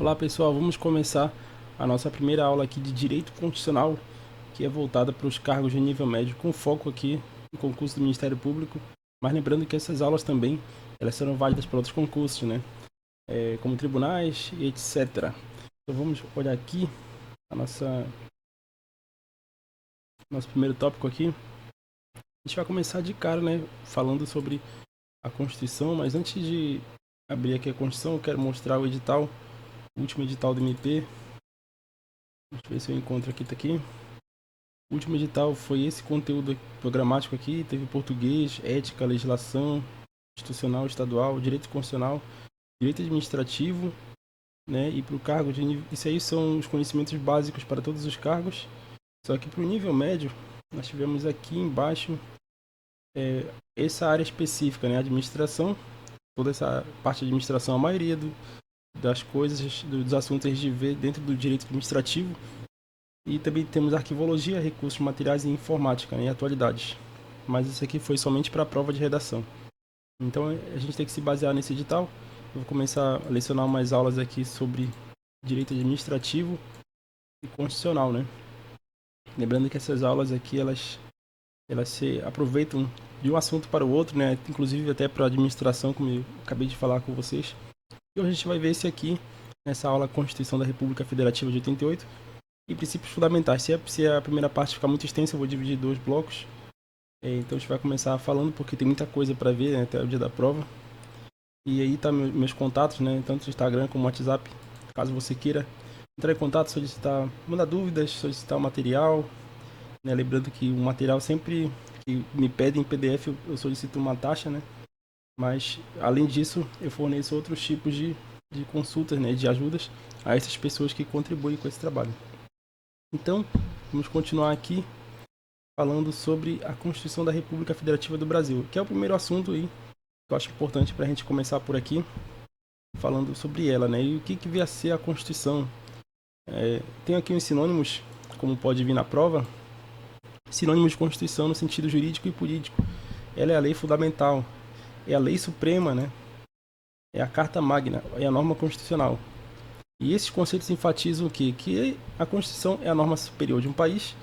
Olá pessoal, vamos começar a nossa primeira aula aqui de Direito Constitucional, que é voltada para os cargos de nível médio, com foco aqui no concurso do Ministério Público, mas lembrando que essas aulas também elas serão válidas para outros concursos, né? Como tribunais e etc. Então vamos olhar aqui a nosso primeiro tópico aqui. A gente vai começar de cara, né, falando sobre a Constituição, mas antes de abrir aqui a Constituição, eu quero mostrar o edital, o último edital do MP. Deixa eu ver se eu encontro aqui, tá aqui. O último edital foi esse conteúdo programático aqui, teve português, ética, legislação, institucional, estadual, direito constitucional, direito administrativo, né? E para o cargo de nível... Isso aí são os conhecimentos básicos para todos os cargos. Só que para o nível médio, nós tivemos aqui embaixo essa área específica, né? Administração, toda essa parte de administração, a maioria das coisas, dos assuntos a gente vê dentro do direito administrativo. E também temos arquivologia, recursos materiais e informática, né, e atualidades. Mas isso aqui foi somente para a prova de redação. Então a gente tem que se basear nesse edital. Eu vou começar a lecionar umas aulas aqui sobre direito administrativo e constitucional, né? Lembrando que essas aulas aqui elas se aproveitam de um assunto para o outro, né? Inclusive até para a administração, como eu acabei de falar com vocês. E hoje a gente vai ver esse aqui nessa aula Constituição da República Federativa de 88. E princípios fundamentais. Se a primeira parte ficar muito extensa, eu vou dividir em 2 blocos. Então a gente vai começar falando, porque tem muita coisa para ver, né, até o dia da prova. E aí tá meus contatos, né, tanto no Instagram como no WhatsApp. Caso você queira entrar em contato, solicitar, mandar dúvidas, solicitar o material. Né, lembrando que o material sempre que me pedem em PDF, eu solicito uma taxa, né? Mas além disso, eu forneço outros tipos de consultas, né, de ajudas a essas pessoas que contribuem com esse trabalho. Então, vamos continuar aqui falando sobre a Constituição da República Federativa do Brasil, que é o primeiro assunto aí que eu acho importante para a gente começar por aqui, falando sobre ela, né? E o que vem a ser a Constituição. Tem aqui uns sinônimos, como pode vir na prova, sinônimos de Constituição no sentido jurídico e político. Ela é a lei fundamental, é a lei suprema, né? É a Carta Magna, é a norma constitucional. E esses conceitos enfatizam o quê? Que a Constituição é a norma superior de um país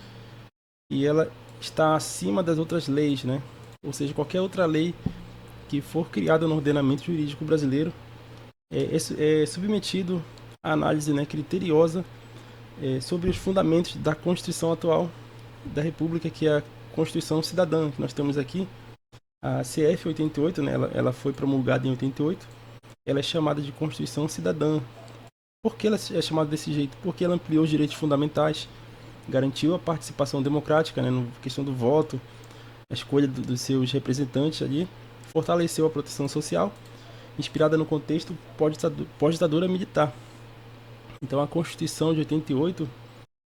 e ela está acima das outras leis, né? Ou seja, qualquer outra lei que for criada no ordenamento jurídico brasileiro é submetido à análise, né, criteriosa sobre os fundamentos da Constituição atual da República, que é a Constituição Cidadã, que nós temos aqui, a CF 88, né? Ela foi promulgada em 88, ela é chamada de Constituição Cidadã. Por que ela é chamada desse jeito? Porque ela ampliou os direitos fundamentais, garantiu a participação democrática, né, na questão do voto, a escolha dos seus representantes ali, fortaleceu a proteção social, inspirada no contexto pós-ditadura militar. Então a Constituição de 88,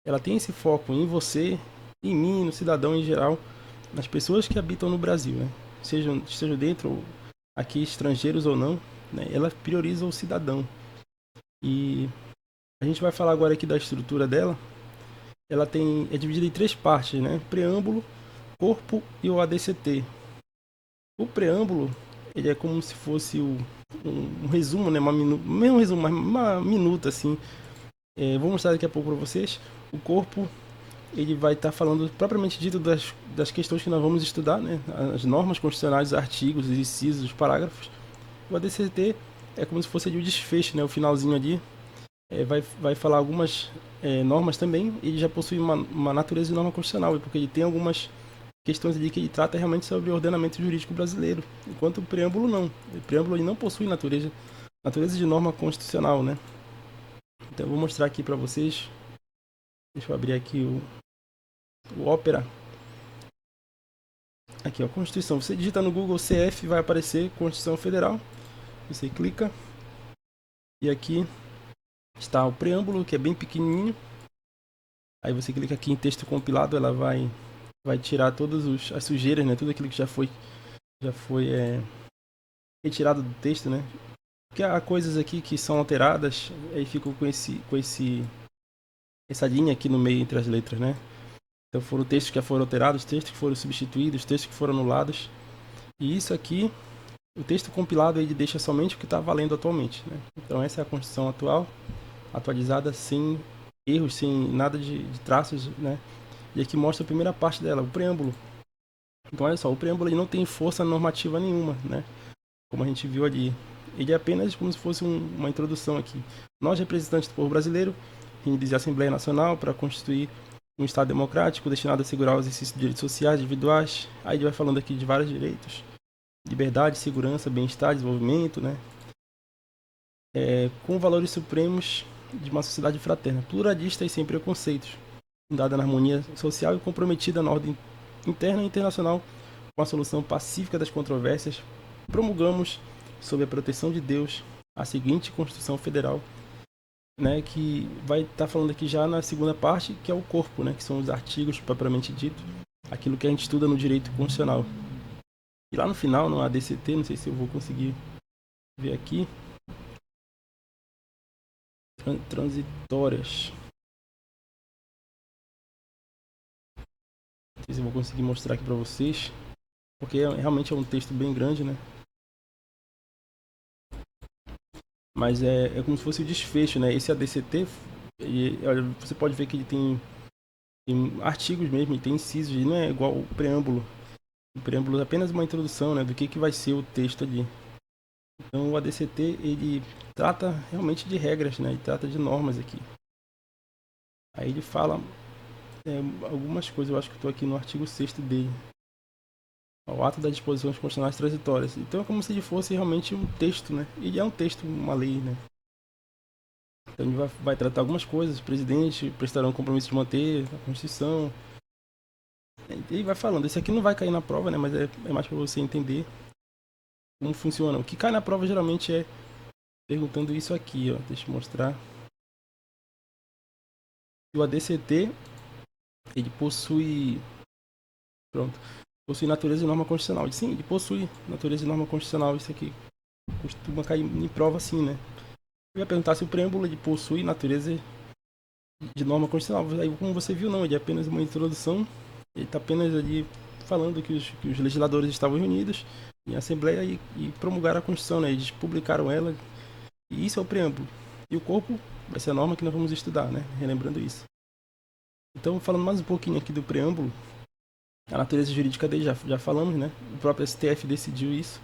ela tem esse foco em você, em mim, no cidadão em geral, nas pessoas que habitam no Brasil, né? Sejam dentro ou aqui estrangeiros ou não, né? Ela prioriza o cidadão. E a gente vai falar agora aqui da estrutura dela. Ela é dividida em 3 partes, né? Preâmbulo, corpo e o ADCT. O preâmbulo, ele é como se fosse um resumo, né? Mesmo resumo, mas uma minuta assim. Vou mostrar daqui a pouco para vocês. O corpo, ele vai estar falando propriamente dito das questões que nós vamos estudar, né? As normas constitucionais, os artigos, os incisos, os parágrafos. O ADCT é como se fosse ali o desfecho, né? O finalzinho ali. Vai falar algumas normas também. Ele já possui uma natureza de norma constitucional, porque ele tem algumas questões ali que ele trata realmente sobre o ordenamento jurídico brasileiro, enquanto o preâmbulo não. O preâmbulo ele não possui natureza de norma constitucional, né? Então eu vou mostrar aqui para vocês. Deixa eu abrir aqui o Opera. Aqui, ó, Constituição. Você digita no Google CF, vai aparecer Constituição Federal. Você clica. E aqui está o preâmbulo, que é bem pequenininho. Aí você clica aqui em texto compilado, ela vai tirar todas as sujeiras, né? Tudo aquilo que já foi retirado do texto, né? Porque há coisas aqui que são alteradas, aí ficam com essa linha aqui no meio entre as letras, né? Então foram textos que foram alterados, textos que foram substituídos, textos que foram anulados. E isso aqui, o texto compilado ele deixa somente o que está valendo atualmente, né? Então essa é a Constituição atual. atualizada, sem erros, sem nada de traços, né? E aqui mostra a primeira parte dela, o preâmbulo. Então olha só, o preâmbulo ele não tem força normativa nenhuma, né? Como a gente viu ali. Ele é apenas como se fosse uma introdução aqui. Nós, representantes do povo brasileiro, reunidos em Assembleia Nacional para constituir um Estado democrático destinado a assegurar o exercício de direitos sociais individuais. Aí ele vai falando aqui de vários direitos. Liberdade, segurança, bem-estar, desenvolvimento, né? Com valores supremos de uma sociedade fraterna, pluralista e sem preconceitos, fundada na harmonia social e comprometida na ordem interna e internacional com a solução pacífica das controvérsias, promulgamos, sob a proteção de Deus, a seguinte Constituição Federal, né, que vai estar falando aqui já na segunda parte, que é o corpo, né, que são os artigos propriamente dito, aquilo que a gente estuda no direito constitucional. E lá no final, no ADCT, não sei se eu vou conseguir ver aqui, transitórias. Não sei se eu vou conseguir mostrar aqui para vocês, porque realmente é um texto bem grande, né? Mas é como se fosse o desfecho, né? Esse ADCT, você pode ver que ele tem artigos mesmo, ele tem incisos, e não é igual o preâmbulo. O preâmbulo é apenas uma introdução, né, do que vai ser o texto ali. Então o ADCT, ele trata realmente de regras, né? Ele trata de normas aqui. Aí ele fala algumas coisas, eu acho que estou aqui no artigo 6º dele. O ato das disposições constitucionais transitórias. Então é como se ele fosse realmente um texto, né? Ele é um texto, uma lei, né? Então ele vai tratar algumas coisas. O presidente prestará um compromisso de manter a Constituição. Ele vai falando. Esse aqui não vai cair na prova, né? Mas é mais para você entender como funciona. O que cai na prova geralmente é perguntando isso aqui, ó. Deixa eu mostrar. O ADCT, ele possui... Pronto. Possui natureza e norma constitucional. Sim, ele possui natureza e norma constitucional. Isso aqui costuma cair em prova assim, né? Eu ia perguntar se o preâmbulo ele possui natureza de norma constitucional. Aí, como você viu, não. Ele é apenas uma introdução. Ele está apenas ali falando que os legisladores estavam reunidos em assembleia e promulgaram a Constituição, né? Eles publicaram ela. E isso é o preâmbulo. E o corpo vai ser a norma que nós vamos estudar, né? Relembrando isso. Então, falando mais um pouquinho aqui do preâmbulo, a natureza jurídica dele já falamos, né? O próprio STF decidiu isso.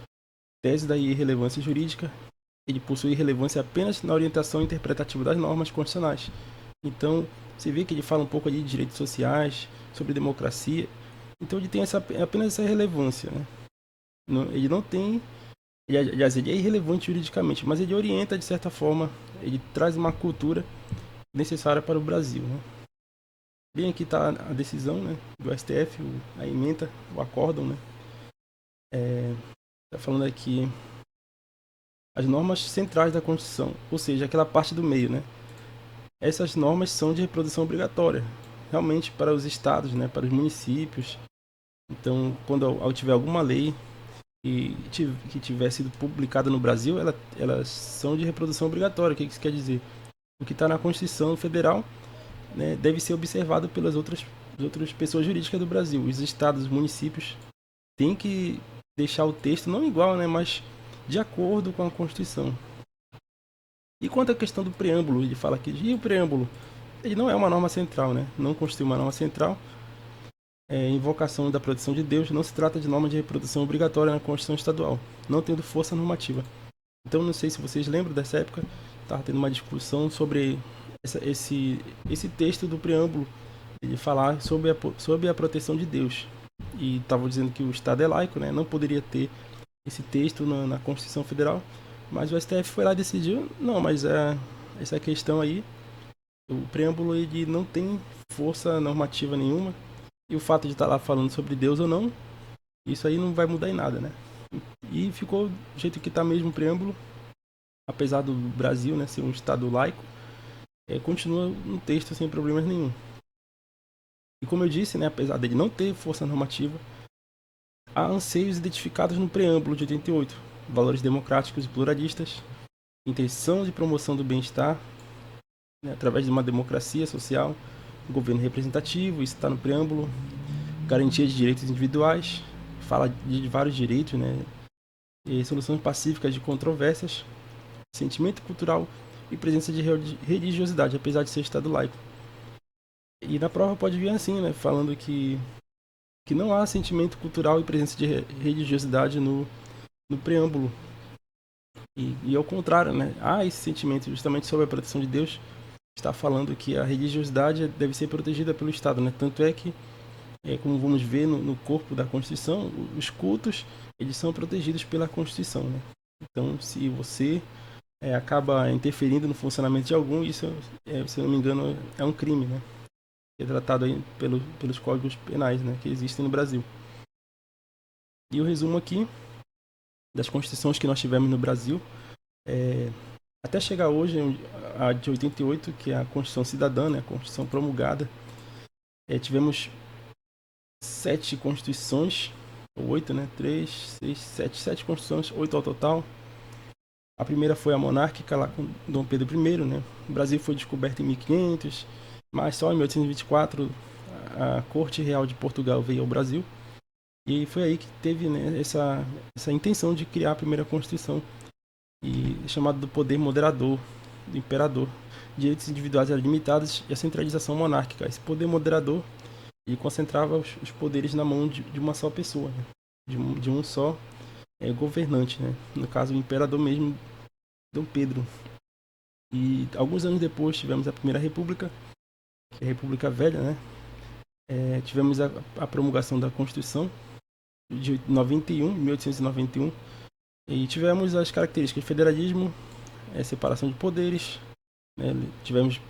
Tese da irrelevância jurídica. Ele possui relevância apenas na orientação interpretativa das normas constitucionais. Então, você vê que ele fala um pouco ali de direitos sociais, sobre democracia. Então, ele tem apenas essa relevância, né? Ele não tem... Aliás, ele é irrelevante juridicamente, mas ele orienta, de certa forma, ele traz uma cultura necessária para o Brasil, né? Bem, aqui está a decisão, né, do STF, a ementa, o acórdão, né? Está falando aqui as normas centrais da Constituição, ou seja, aquela parte do meio, né? Essas normas são de reprodução obrigatória, realmente para os estados, né, para os municípios. Então, quando ao tiver alguma lei que tiver sido publicada no Brasil, elas são de reprodução obrigatória. O que isso quer dizer? O que está na Constituição Federal, né, deve ser observado pelas outras pessoas jurídicas do Brasil. Os estados, os municípios têm que deixar o texto não igual, né, mas de acordo com a Constituição. E quanto à questão do preâmbulo, ele fala aqui, e o preâmbulo, ele não é uma norma central, né? Não constitui uma norma central. Invocação da proteção de Deus, não se trata de norma de reprodução obrigatória na Constituição Estadual, não tendo força normativa. Então, não sei se vocês lembram dessa época, estava tendo uma discussão sobre esse texto do preâmbulo, ele falar sobre a proteção de Deus. E estava dizendo que o Estado é laico, né? Não poderia ter esse texto na Constituição Federal, mas o STF foi lá e decidiu, não, mas essa questão aí, o preâmbulo ele não tem força normativa nenhuma, e o fato de estar lá falando sobre Deus ou não, isso aí não vai mudar em nada, né? E ficou do jeito que está mesmo o preâmbulo, apesar do Brasil, né, ser um Estado laico, continua um texto sem problemas nenhum. E como eu disse, né, apesar dele não ter força normativa, há anseios identificados no preâmbulo de 88, valores democráticos e pluralistas, intenção de promoção do bem-estar, né, através de uma democracia social, governo representativo, isso está no preâmbulo, garantia de direitos individuais, fala de vários direitos, né, e soluções pacíficas de controvérsias, sentimento cultural e presença de religiosidade, apesar de ser Estado laico. E na prova pode vir assim, né, falando que não há sentimento cultural e presença de religiosidade no preâmbulo. E ao contrário, né, há esse sentimento justamente sobre a proteção de Deus. Está falando que a religiosidade deve ser protegida pelo Estado, né? Tanto é que, como vamos ver no corpo da Constituição, os cultos eles são protegidos pela Constituição, né? Então, se você acaba interferindo no funcionamento de algum, isso, se eu não me engano, é um crime, né? É tratado aí pelos códigos penais, né, que existem no Brasil. E o resumo aqui das constituições que nós tivemos no Brasil, até chegar hoje, a de 88, que é a Constituição Cidadã, né, a Constituição promulgada, tivemos 7 constituições, ou 8, né, 3, 6, 7 constituições, 8 ao total. A primeira foi a monárquica, lá com Dom Pedro I, né? O Brasil foi descoberto em 1500, mas só em 1824 a Corte Real de Portugal veio ao Brasil. E foi aí que teve, né, essa intenção de criar a primeira Constituição, e chamado do poder moderador do imperador. Direitos individuais eram limitados e a centralização monárquica. Esse poder moderador ele concentrava os poderes na mão de uma só pessoa, né? de um só governante, né? No caso o imperador mesmo, Dom Pedro. E alguns anos depois tivemos a Primeira República, que é a República Velha, né? Tivemos a promulgação da Constituição de 1891, e tivemos as características de federalismo, separação de poderes, né? Tivemos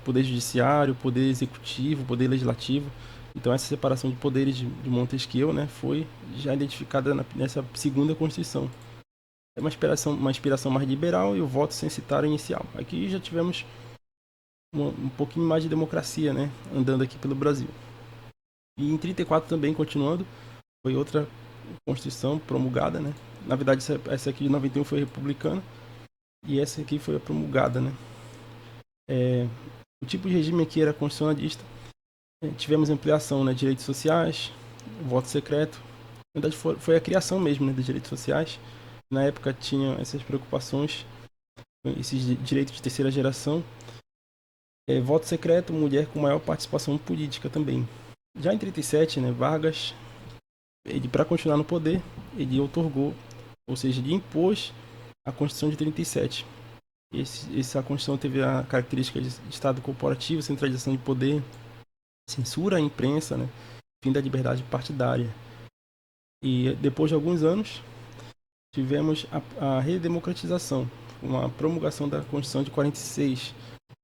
poder judiciário, poder executivo, poder legislativo. Então essa separação de poderes de Montesquieu, né, foi já identificada nessa segunda Constituição. É uma inspiração mais liberal e o voto censitário inicial. Aqui já tivemos um pouquinho mais de democracia, né, andando aqui pelo Brasil. E em 34 também, continuando, foi outra Constituição promulgada, né? Na verdade, essa aqui de 91 foi republicana e essa aqui foi a promulgada, né? O tipo de regime aqui era constitucionalista. Tivemos ampliação, né, de direitos sociais, voto secreto. Na verdade, foi a criação mesmo, né, dos direitos sociais. Na época tinha essas preocupações, esses direitos de terceira geração. Voto secreto, mulher com maior participação política também. Já em 37, né, Vargas, para continuar no poder, ele outorgou, ou seja, ele impôs a Constituição de 37. Essa Constituição teve a característica de Estado corporativo, centralização de poder, censura à imprensa, né, fim da liberdade partidária. E depois de alguns anos, tivemos a redemocratização, uma promulgação da Constituição de 46,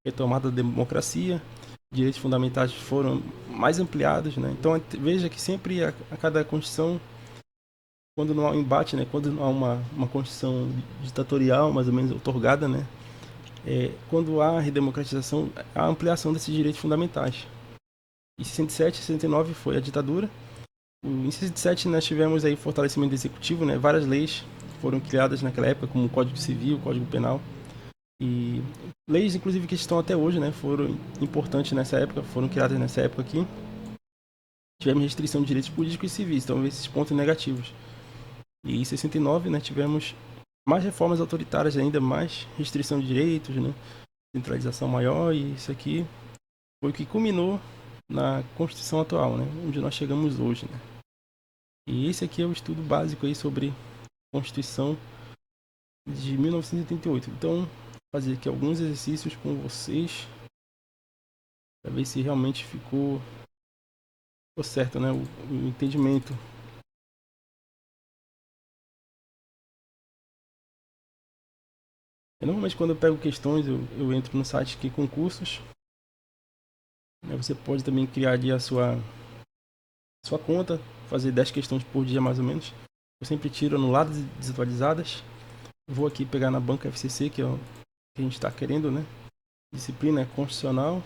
retomada da democracia, direitos fundamentais foram mais ampliados, né? Então veja que sempre a cada Constituição, quando não há um embate, né, quando não há uma Constituição ditatorial mais ou menos outorgada, né, quando há a redemocratização, há a ampliação desses direitos fundamentais. Em 67 e 69 foi a ditadura. Em 67 nós tivemos aí fortalecimento do executivo, né? Várias leis foram criadas naquela época, como o Código Civil, o Código Penal. E leis, inclusive, que estão até hoje, né? Foram importantes nessa época, foram criadas nessa época aqui. Tivemos restrição de direitos políticos e civis, então esses pontos negativos. E em 69, né, tivemos mais reformas autoritárias ainda, mais restrição de direitos, né? Centralização maior, e isso aqui foi o que culminou na Constituição atual, né? Onde nós chegamos hoje, né? E esse aqui é o estudo básico aí sobre a Constituição de 1988. Então, vou fazer aqui alguns exercícios com vocês para ver se realmente ficou certo, né? O entendimento. Normalmente quando eu pego questões, eu entro no site aqui concursos. Você pode também criar ali a sua conta, fazer 10 questões por dia mais ou menos. Eu sempre tiro anuladas e desatualizadas. Vou aqui pegar na banca FCC, que é o que a gente está querendo, né? Disciplina constitucional.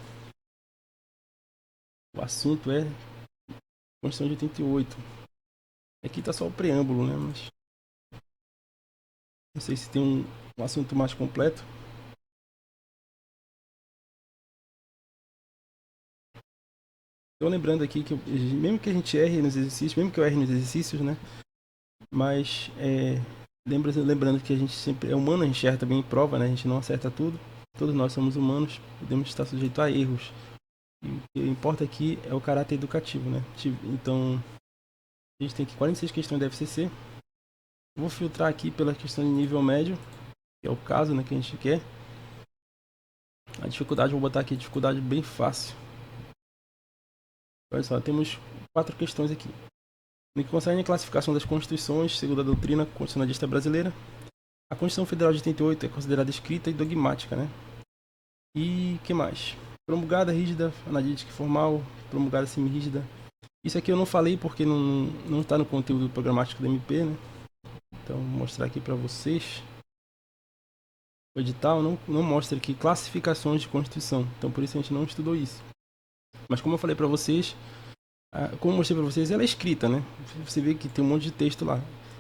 O assunto é Constituição de 88. Aqui está só o preâmbulo, né? Mas não sei se tem um assunto mais completo. Estou lembrando aqui que mesmo que a gente erre nos exercícios, mesmo que eu erre nos exercícios, né? Mas Lembrando que a gente sempre é humano, a gente erra também em prova, né? A gente não acerta tudo. Todos nós somos humanos, podemos estar sujeitos a erros. E o que importa aqui é o caráter educativo, né? Então, a gente tem aqui 46 questões da FCC. Vou filtrar aqui pela questão de nível médio, que é o caso, né, que a gente quer. A dificuldade, vou botar aqui dificuldade bem fácil. Olha só, temos 4 questões aqui. No que concerne a classificação das constituições, segundo a doutrina constitucionalista brasileira, a Constituição Federal de 88 é considerada escrita e dogmática, né? E que mais? Promulgada, rígida, analítica e formal, promulgada semi-rígida. Isso aqui eu não falei porque não está no conteúdo programático do MP, né? Então, vou mostrar aqui para vocês. O edital não mostra aqui classificações de Constituição, então por isso a gente não estudou isso. Mas como eu falei para vocês, como eu mostrei para vocês, ela é escrita, né? Você vê que tem um monte de texto lá.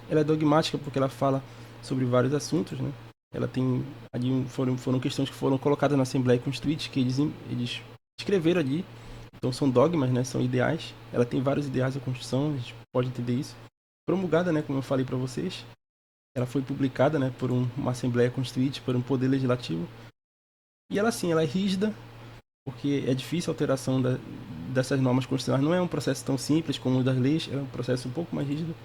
Ela é dogmática porque ela fala sobre vários assuntos, né? Ela tem ali foram questões que foram colocadas na Assembleia Constituinte que eles escreveram ali. Então são dogmas, né? São ideais. Ela tem vários ideais da Constituição, a gente pode entender isso. Promulgada, né? Como eu falei para vocês, ela foi publicada, né? Por uma Assembleia Constituinte, por um poder legislativo. E ela sim, ela é rígida porque é difícil a alteração dessas normas constitucionais. Não é um processo tão simples como o das leis, é um processo um pouco mais rígido.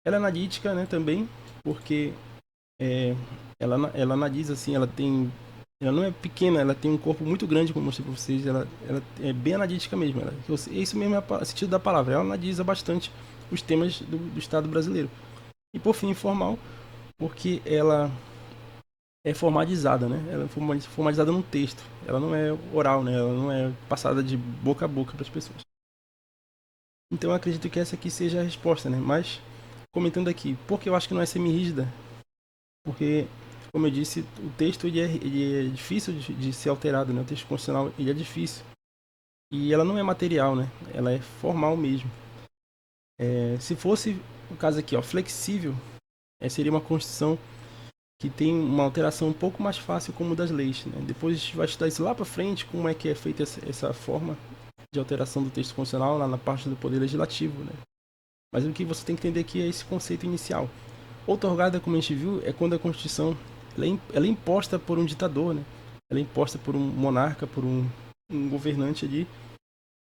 Ela é analítica, né, também, porque ela analisa assim, ela não é pequena, ela tem um corpo muito grande, como eu mostrei para vocês, ela é bem analítica mesmo. Isso mesmo é o sentido da palavra, ela analisa bastante os temas do Estado brasileiro. E por fim, informal, porque ela é formatizada, né? Ela é formatizada num texto. Ela não é oral, né? Ela não é passada de boca a boca para as pessoas. Então eu acredito que essa aqui seja a resposta, né? Mas comentando aqui, por que eu acho que não é semi-rígida? Porque, como eu disse, o texto ele é difícil de ser alterado, né? O texto constitucional ele é difícil. E ela não é material, né? Ela é formal mesmo. Se fosse o caso aqui, ó, flexível, seria uma Constituição que tem uma alteração um pouco mais fácil como das leis, né? Depois a gente vai estudar isso lá para frente, como é que é feita essa forma de alteração do texto constitucional lá na parte do Poder Legislativo, né? Mas o que você tem que entender aqui é esse conceito inicial. Outorgada, como a gente viu, é quando a Constituição ela é imposta por um ditador, né? Ela é imposta por um monarca, por um governante ali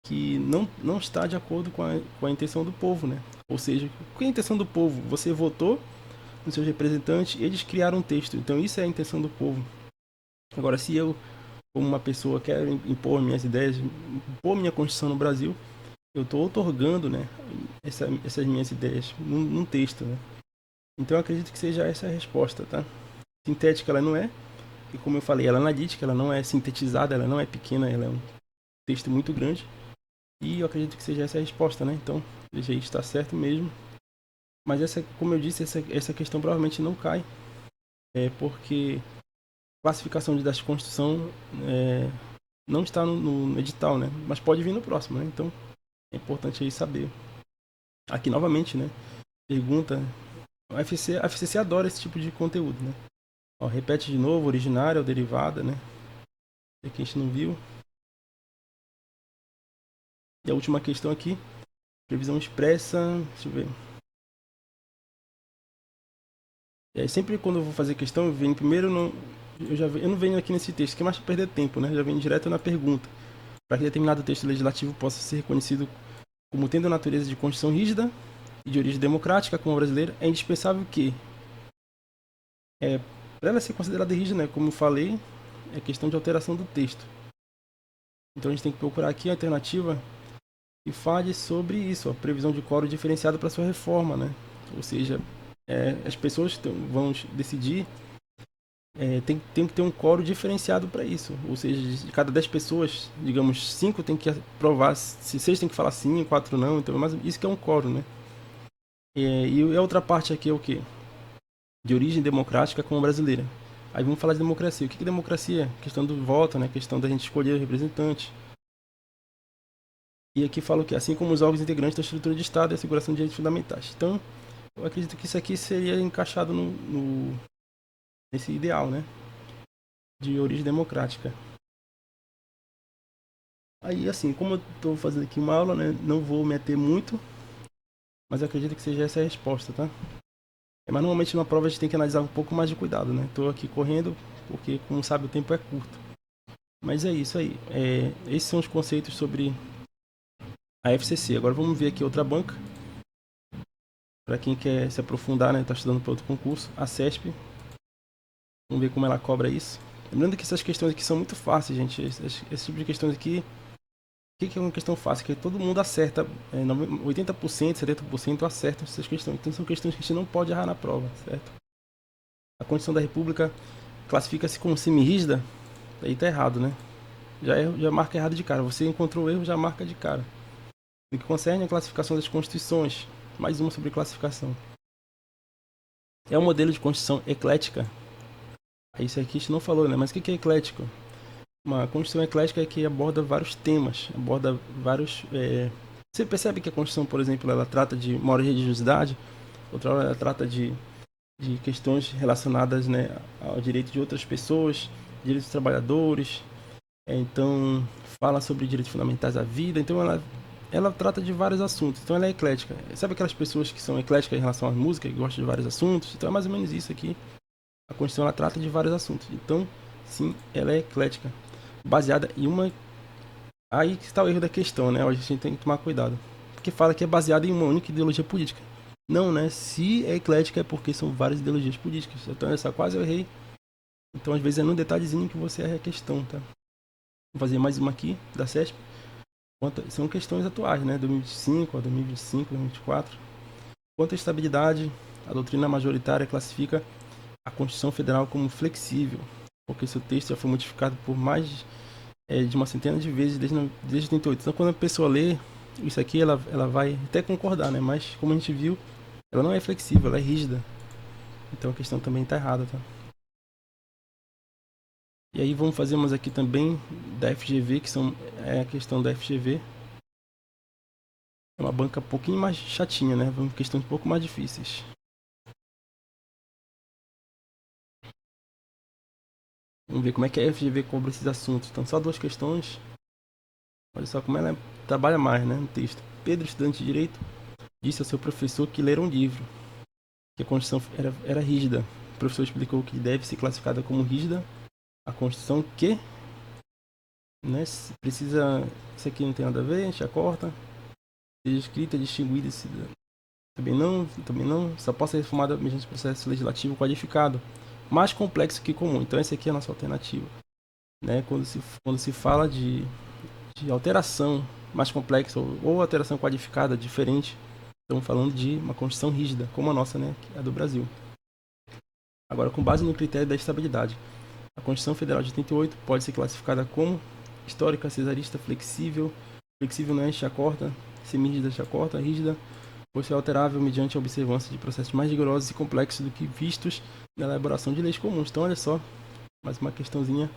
que não está de acordo com a intenção do povo, né? Ou seja, qual é a intenção do povo? Você votou nos seus representantes, eles criaram um texto. Então isso é a intenção do povo. Agora, se eu, como uma pessoa, quero impor minhas ideias, impor minha Constituição no Brasil, eu estou outorgando, né, essas minhas ideias num texto, né? Então eu acredito que seja essa a resposta, tá? Sintética ela não é, e como eu falei, ela é analítica, ela não é sintetizada, ela não é pequena, ela é um texto muito grande. E eu acredito que seja essa a resposta, né? Então, veja aí, está certo mesmo. Mas como eu disse, essa questão provavelmente não cai, porque classificação de da Constituição não está no edital, né? Mas pode vir no próximo, né? Então é importante aí saber. Aqui novamente, né? Pergunta. A FCC adora esse tipo de conteúdo, né? Ó, repete de novo, originária ou derivada, né? Aqui a gente não viu. E a última questão aqui, previsão expressa, deixa eu ver. Sempre quando eu vou fazer questão, eu venho primeiro eu não venho aqui nesse texto, que é mais para perder tempo, né? Já venho direto na pergunta. Para que determinado texto legislativo possa ser reconhecido como tendo a natureza de Constituição rígida e de origem democrática, como a brasileira, é indispensável que, para ela ser considerada rígida, né, como eu falei, é questão de alteração do texto. Então a gente tem que procurar aqui a alternativa que fale sobre isso, a previsão de quórum diferenciado para sua reforma, né? Ou seja, as pessoas vão decidir, tem que ter um quórum diferenciado para isso. Ou seja, de cada 10 pessoas, digamos, 5 tem que aprovar, se 6 tem que falar sim, 4 não, então, mas isso que é um quórum, né? E a outra parte aqui é o quê? De origem democrática como brasileira. Aí vamos falar de democracia. O que é democracia? Questão do voto, né? Questão da gente escolher o representante. E aqui fala o quê? Assim como os órgãos integrantes da estrutura de Estado e a asseguração de direitos fundamentais. Então, eu acredito que isso aqui seria encaixado nesse ideal, né? De origem democrática. Aí, assim, como eu estou fazendo aqui uma aula, né? Não vou meter muito, mas eu acredito que seja essa a resposta, tá? Mas normalmente numa prova a gente tem que analisar um pouco mais de cuidado, né? Tô aqui correndo porque, como sabe, o tempo é curto. Mas é isso aí. Esses são os conceitos sobre a FCC. Agora vamos ver aqui outra banca. Para quem quer se aprofundar, né? Está estudando para outro concurso. A CESP. Vamos ver como ela cobra isso. Lembrando que essas questões aqui são muito fáceis, gente. Esse tipo de questões aqui. O que é uma questão fácil? Que todo mundo acerta. 80%, 70% acertam essas questões. Então são questões que a gente não pode errar na prova, certo? A Constituição da República classifica-se como semi-rígida. Aí tá errado, né? Já marca errado de cara. Você encontrou o erro, já marca de cara. No que concerne a classificação das constituições. Mais uma sobre classificação. É um modelo de constituição eclética. Isso aqui a gente não falou, né? Mas o que é eclético? Uma constituição eclética é que aborda vários temas, aborda vários... Você percebe que a Constituição, por exemplo, ela trata de maior religiosidade, outra hora ela trata de questões relacionadas, né, ao direito de outras pessoas, direitos dos trabalhadores, então fala sobre direitos fundamentais à vida, então ela trata de vários assuntos, então ela é eclética. Sabe aquelas pessoas que são ecléticas em relação à música, que gostam de vários assuntos? Então é mais ou menos isso aqui. A Constituição ela trata de vários assuntos, então sim, ela é eclética, baseada em uma... Aí que está o erro da questão, né? Hoje a gente tem que tomar cuidado, porque fala que é baseada em uma única ideologia política. Não, né? Se é eclética é porque são várias ideologias políticas. Então essa quase eu errei. Então às vezes é num detalhezinho que você erra a questão, tá? Vou fazer mais uma aqui da CESP. São questões atuais, né? 2025 a 2025, 2024. Quanto à estabilidade, a doutrina majoritária classifica a Constituição Federal como flexível, porque seu texto já foi modificado por mais de uma centena de vezes desde 88. Então quando a pessoa lê isso aqui, ela vai até concordar, né? Mas como a gente viu, ela não é flexível, ela é rígida. Então a questão também está errada, tá? E aí vamos fazer umas aqui também da FGV, que são a questão da FGV. É uma banca um pouquinho mais chatinha, né? Vamos questões um pouco mais difíceis. Vamos ver como é que a FGV cobra esses assuntos. Então só duas questões. Olha só como ela trabalha mais, né, no texto. Pedro, estudante de Direito, disse ao seu professor que ler um livro, que a Constituição era rígida. O professor explicou que deve ser classificada como rígida a Constituição que, né, precisa... Isso aqui não tem nada a ver, a gente já corta. Seja escrita, distinguida, também não. Só pode ser reformada mediante processo legislativo qualificado, mais complexo que comum. Então essa aqui é a nossa alternativa, né? Quando se fala de alteração mais complexa ou alteração qualificada diferente, estamos falando de uma Constituição rígida, como a nossa, né, que é a do Brasil. Agora, com base no critério da estabilidade, a Constituição Federal de 88 pode ser classificada como histórica, cesarista, flexível. Flexível não é chacorta, semi-rígida, chacorta, rígida, por ser alterável mediante a observância de processos mais rigorosos e complexos do que vistos na elaboração de leis comuns. Então, olha só, mais uma questãozinha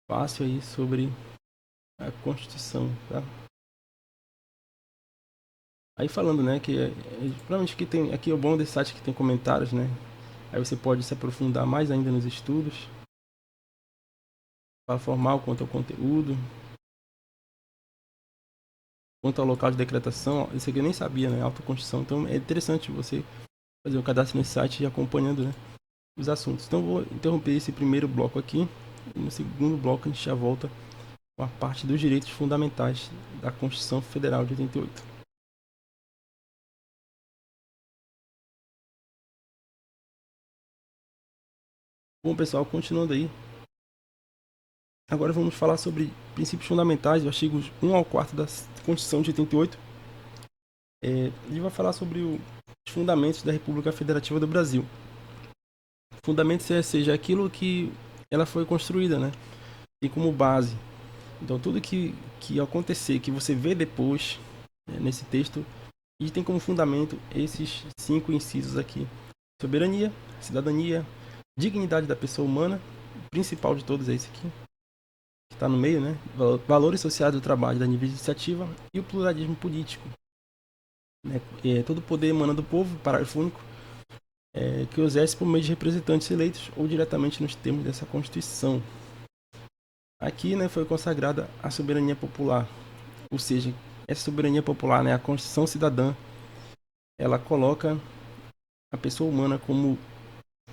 fácil aí sobre a Constituição, tá? Aí falando, né, que provavelmente que tem aqui, o bom desse site que tem comentários, né? Aí você pode se aprofundar mais ainda nos estudos, para formal quanto ao conteúdo, quanto ao local de decretação. Isso aqui eu nem sabia, né? Autoconstituição. Então é interessante você fazer um cadastro nesse site e ir acompanhando, né, os assuntos. Então vou interromper esse primeiro bloco aqui. E no segundo bloco a gente já volta com a parte dos direitos fundamentais da Constituição Federal de 88. Bom, pessoal, continuando aí. Agora vamos falar sobre princípios fundamentais, dos artigos 1 ao 4 da Constituição de 88. A gente vai falar sobre os fundamentos da República Federativa do Brasil. Fundamentos seja aquilo que ela foi construída, né? Tem como base. Então tudo que acontecer, que você vê depois, né, nesse texto, e tem como fundamento esses 5 incisos aqui: soberania, cidadania, dignidade da pessoa humana, o principal de todos é esse aqui, que está no meio, né? Valores sociais do trabalho, da nível de iniciativa, e o pluralismo político, né? Todo poder emana do povo, parágrafo único, que o exerce por meio de representantes eleitos ou diretamente nos termos dessa Constituição. Aqui, né, foi consagrada a soberania popular, ou seja, essa soberania popular, né, a Constituição Cidadã, ela coloca a pessoa humana como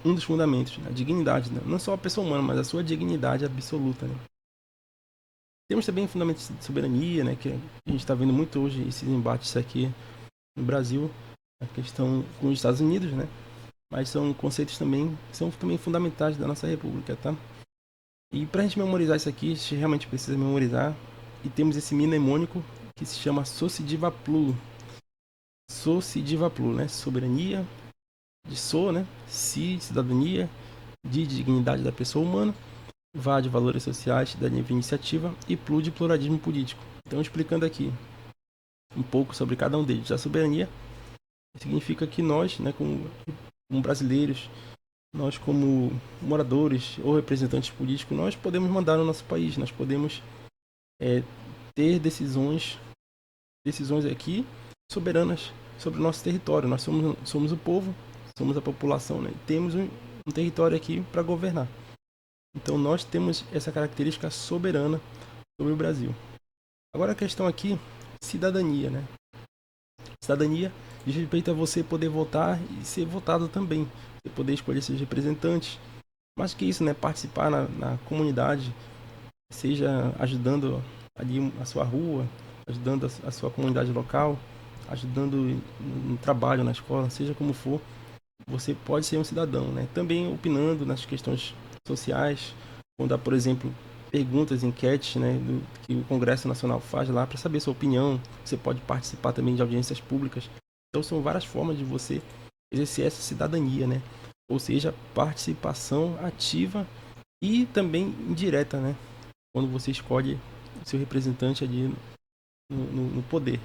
um dos fundamentos, né? A dignidade, né? Não só a pessoa humana, mas a sua dignidade absoluta, né? Temos também fundamentos de soberania, né? Que a gente está vendo muito hoje esses embates aqui no Brasil, a questão com os Estados Unidos, né? Mas são conceitos também são também fundamentais da nossa república, tá? E para a gente memorizar isso aqui, a gente realmente precisa memorizar. E temos esse mnemônico que se chama Sociediva Plulo. Sociediva Plulo, né? Soberania, de so, né? Si, cidadania, de dignidade da pessoa humana, vá de valores sociais, cidadania de iniciativa e plu de pluralismo político. Então, explicando aqui um pouco sobre cada um deles. A soberania significa que nós, né, como brasileiros, nós como moradores ou representantes políticos, nós podemos mandar no nosso país, nós podemos ter decisões aqui soberanas sobre o nosso território. Nós somos o povo, somos a população, né? E temos um território aqui para governar. Então nós temos essa característica soberana sobre o Brasil. Agora a questão aqui, cidadania, né? Cidadania diz respeito a você poder votar e ser votado também. Você poder escolher seus representantes. Mais que isso, né? Participar na comunidade, seja ajudando ali a sua rua, ajudando a sua comunidade local, ajudando no trabalho, na escola, seja como for, você pode ser um cidadão, né? Também opinando nas questões sociais, quando há, por exemplo, perguntas, enquetes, né, que o Congresso Nacional faz lá para saber sua opinião. Você pode participar também de audiências públicas. Então são várias formas de você exercer essa cidadania, né? Ou seja, participação ativa e também indireta, né? Quando você escolhe seu representante ali no poder.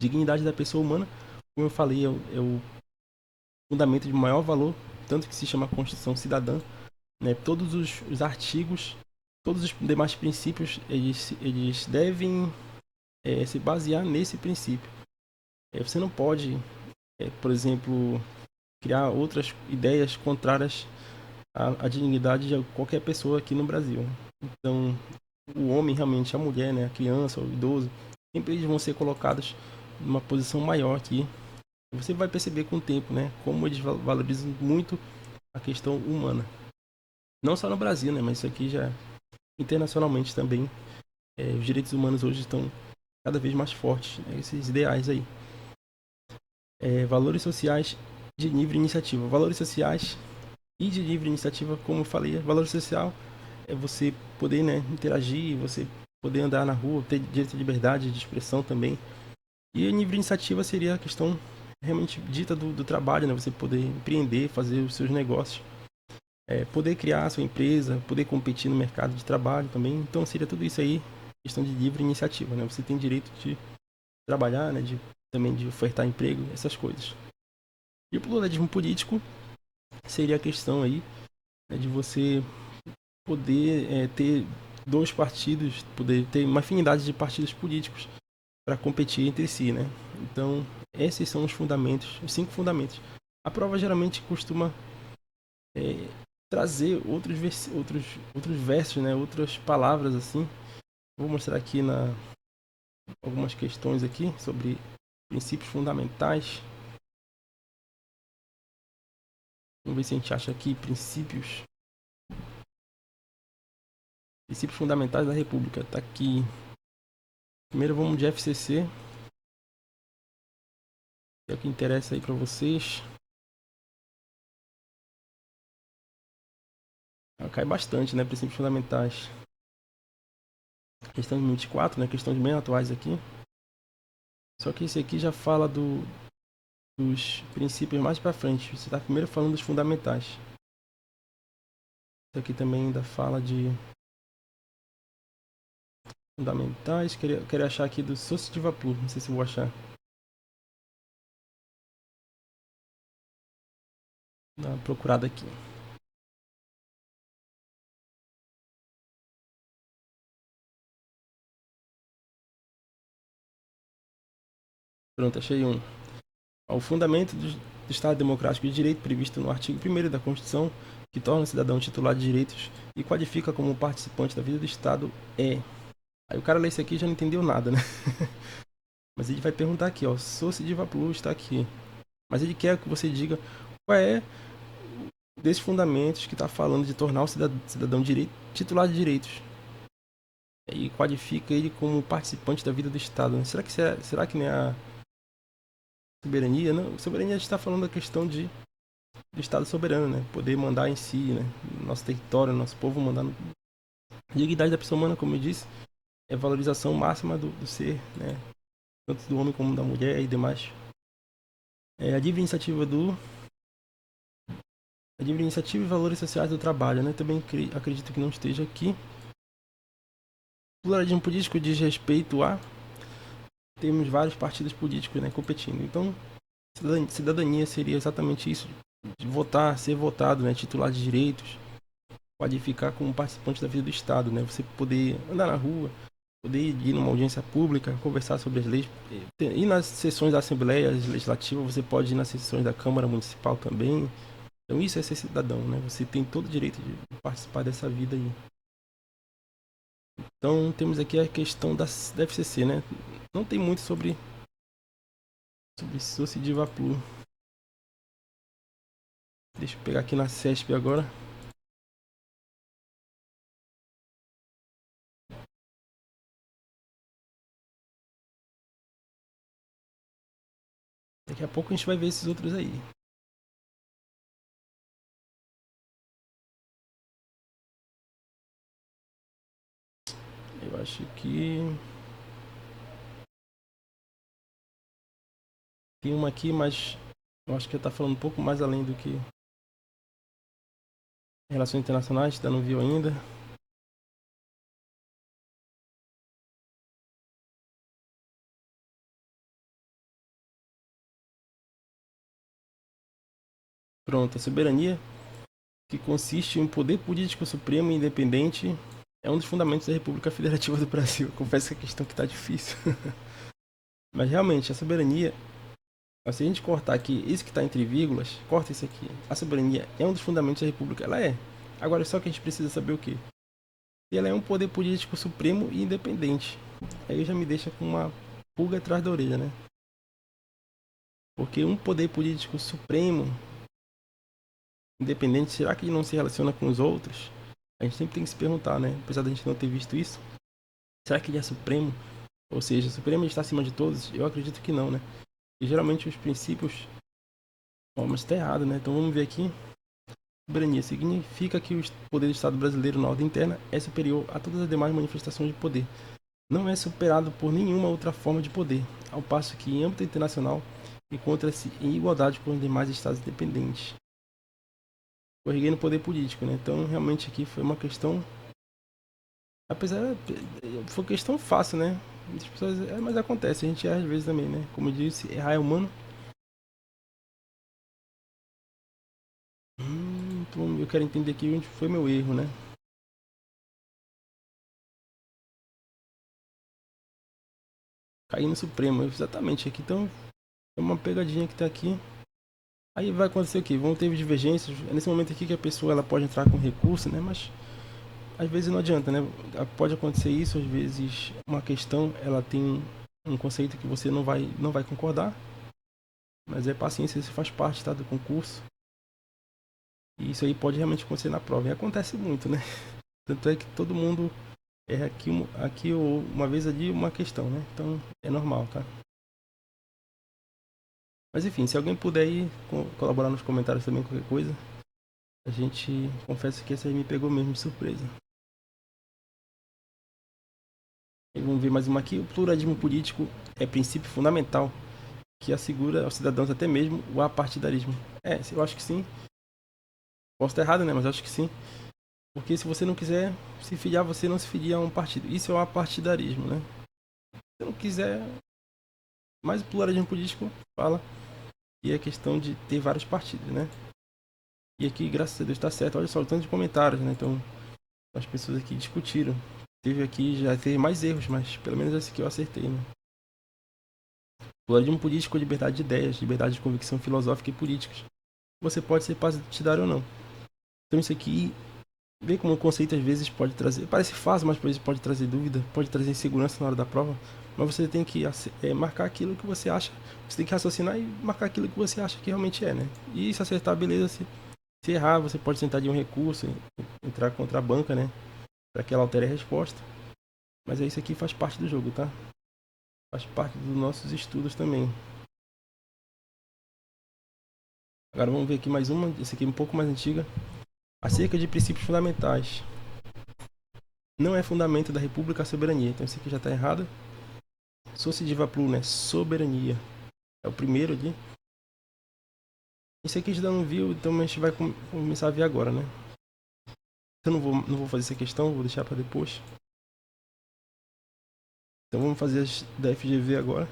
Dignidade da pessoa humana, como eu falei, é o fundamento de maior valor, tanto que se chama Constituição Cidadã, né? Todos os artigos, todos os demais princípios, eles devem se basear nesse princípio. Você não pode, por exemplo, criar outras ideias contrárias à dignidade de qualquer pessoa aqui no Brasil. Então, o homem realmente, a mulher, né, a criança, o idoso, sempre eles vão ser colocados numa posição maior aqui. Você vai perceber com o tempo, né, como eles valorizam muito a questão humana. Não só no Brasil, né, mas isso aqui já internacionalmente também. Os direitos humanos hoje estão cada vez mais fortes, né, esses ideais aí. Valores sociais de livre iniciativa. Valores sociais e de livre iniciativa, como eu falei, valor social é você poder, né, interagir, você poder andar na rua, ter direito de liberdade de expressão também. E a livre iniciativa seria a questão realmente dita do trabalho, né? Você poder empreender, fazer os seus negócios, poder criar a sua empresa, poder competir no mercado de trabalho também. Então seria tudo isso aí, questão de livre iniciativa, né? Você tem direito de trabalhar, né? Também de ofertar emprego, essas coisas. E o pluralismo político seria a questão aí, né, de você poder ter dois partidos, poder ter uma afinidade de partidos políticos para competir entre si, né? Então, esses são os fundamentos, os 5 fundamentos. A prova geralmente costuma trazer outros versos, né? Outras palavras assim. Vou mostrar aqui algumas questões aqui sobre princípios fundamentais. Vamos ver se a gente acha aqui princípios fundamentais da República. Tá aqui. Primeiro vamos de FCC, que é o que interessa aí para vocês. Cai bastante, né? Princípios fundamentais. Questão de 24, né? Questões bem atuais aqui. Só que esse aqui já fala dos princípios mais para frente. Você está primeiro falando dos fundamentais. Isso aqui também ainda fala de fundamentais. Queria achar aqui do Sociediva Plus. Não sei se vou achar. Dá uma procurada aqui. Pronto, achei um. O fundamento do Estado Democrático de Direito previsto no artigo 1º da Constituição, que torna o cidadão titular de direitos e qualifica como participante da vida do Estado é... Aí o cara lê isso aqui e já não entendeu nada, né? Mas ele vai perguntar aqui, ó. Sociediva Plus está aqui. Mas ele quer que você diga qual é desses fundamentos que está falando de tornar o cidadão titular de direitos e qualifica ele como participante da vida do Estado. Né? Será que nem a soberania? Não, soberania a gente está falando da questão do Estado soberano, né? Poder mandar em si, né? Nosso território, nosso povo mandar no... Dignidade da pessoa humana, como eu disse, é valorização máxima do ser, né? Tanto do homem como da mulher e demais. A livre iniciativa a livre iniciativa e valores sociais do trabalho, né? Também acredito que não esteja aqui. Pluralismo político diz respeito a temos vários partidos políticos, né, competindo. Então, cidadania seria exatamente isso, de votar, ser votado, né, titular de direitos, qualificar como participante da vida do Estado, né? Você poder andar na rua, poder ir numa audiência pública, conversar sobre as leis, ir nas sessões da Assembleia Legislativa, você pode ir nas sessões da Câmara Municipal também. Então isso é ser cidadão, né? Você tem todo o direito de participar dessa vida aí. Então temos aqui a questão da FCC, né? Não tem muito sobre Sociedade Vapor. Deixa eu pegar aqui na CESP agora. Daqui a pouco a gente vai ver esses outros aí. Eu acho que tem uma aqui, mas eu acho que está falando um pouco mais além do que relações internacionais, ainda não viu ainda. Pronto, a soberania, que consiste em um poder político supremo e independente, é um dos fundamentos da República Federativa do Brasil. Confesso que a questão que está difícil. Mas realmente, a soberania, se a gente cortar aqui isso que está entre vírgulas, corta isso aqui. A soberania é um dos fundamentos da República. Ela é. Agora, só que a gente precisa saber o quê? Ela é um poder político supremo e independente. Aí já me deixa com uma pulga atrás da orelha, né? Porque um poder político supremo, independente, será que ele não se relaciona com os outros? A gente sempre tem que se perguntar, né? Apesar da gente não ter visto isso. Será que ele é supremo? Ou seja, supremo está acima de todos? Eu acredito que não, né? E geralmente os princípios... Bom, mas está errado, né? Então vamos ver aqui. Soberania significa que o poder do Estado brasileiro na ordem interna é superior a todas as demais manifestações de poder. Não é superado por nenhuma outra forma de poder, ao passo que em âmbito internacional encontra-se em igualdade com os demais estados independentes. Corriguei no poder político, né? Então realmente aqui foi uma questão, apesar foi questão fácil, né? As pessoas, mas acontece, a gente erra às vezes também, né? Como eu disse, errar é humano. Então eu quero entender aqui onde foi meu erro, né? Cair no Supremo, exatamente aqui. Então é uma pegadinha que tá aqui. Aí vai acontecer o quê? Vão ter divergências. É nesse momento aqui que a pessoa ela pode entrar com recurso, né? Mas às vezes não adianta, né? Pode acontecer isso, às vezes uma questão ela tem um conceito que você não vai concordar, mas é paciência, isso faz parte, tá, do concurso. E isso aí pode realmente acontecer na prova. E acontece muito, né? Tanto é que todo mundo erra aqui ou uma vez ali uma questão, né? Então é normal, tá? Mas enfim, se alguém puder aí colaborar nos comentários também, qualquer coisa, a gente confessa que essa aí me pegou mesmo de surpresa. E vamos ver mais uma aqui. O pluralismo político é princípio fundamental que assegura aos cidadãos até mesmo o apartidarismo. Eu acho que sim. Posso estar errado, né? Mas acho que sim. Porque se você não quiser se filiar, você não se filia a um partido. Isso é o apartidarismo, né? Se não quiser... Mas o pluralismo político fala que é questão de ter vários partidos, né? E aqui, graças a Deus, está certo. Olha só o tanto de comentários, né? Então, as pessoas aqui discutiram. Já teve mais erros, mas pelo menos esse aqui eu acertei, né? Pluralismo político, liberdade de ideias, liberdade de convicção filosófica e políticas. Você pode ser partidário ou não. Então isso aqui, vê como o conceito às vezes pode trazer... Parece fácil, mas às vezes pode trazer dúvida, pode trazer insegurança na hora da prova. mas você tem que marcar aquilo que você acha, você tem que raciocinar e marcar aquilo que você acha que realmente é, né? E se acertar, beleza, se errar, você pode tentar de um recurso, entrar contra a banca, né? Para que ela altere a resposta. Mas isso aqui faz parte do jogo, tá? Faz parte dos nossos estudos também. Agora vamos ver aqui mais uma, essa aqui é um pouco mais antiga. Acerca de princípios fundamentais. Não é fundamento da República a soberania. Então isso aqui já está errado. Sociediva plu, né? Soberania. É o primeiro ali. Isso aqui a gente ainda não viu, então a gente vai começar a ver agora, né? Eu não vou fazer essa questão, vou deixar para depois. Então vamos fazer as da FGV agora,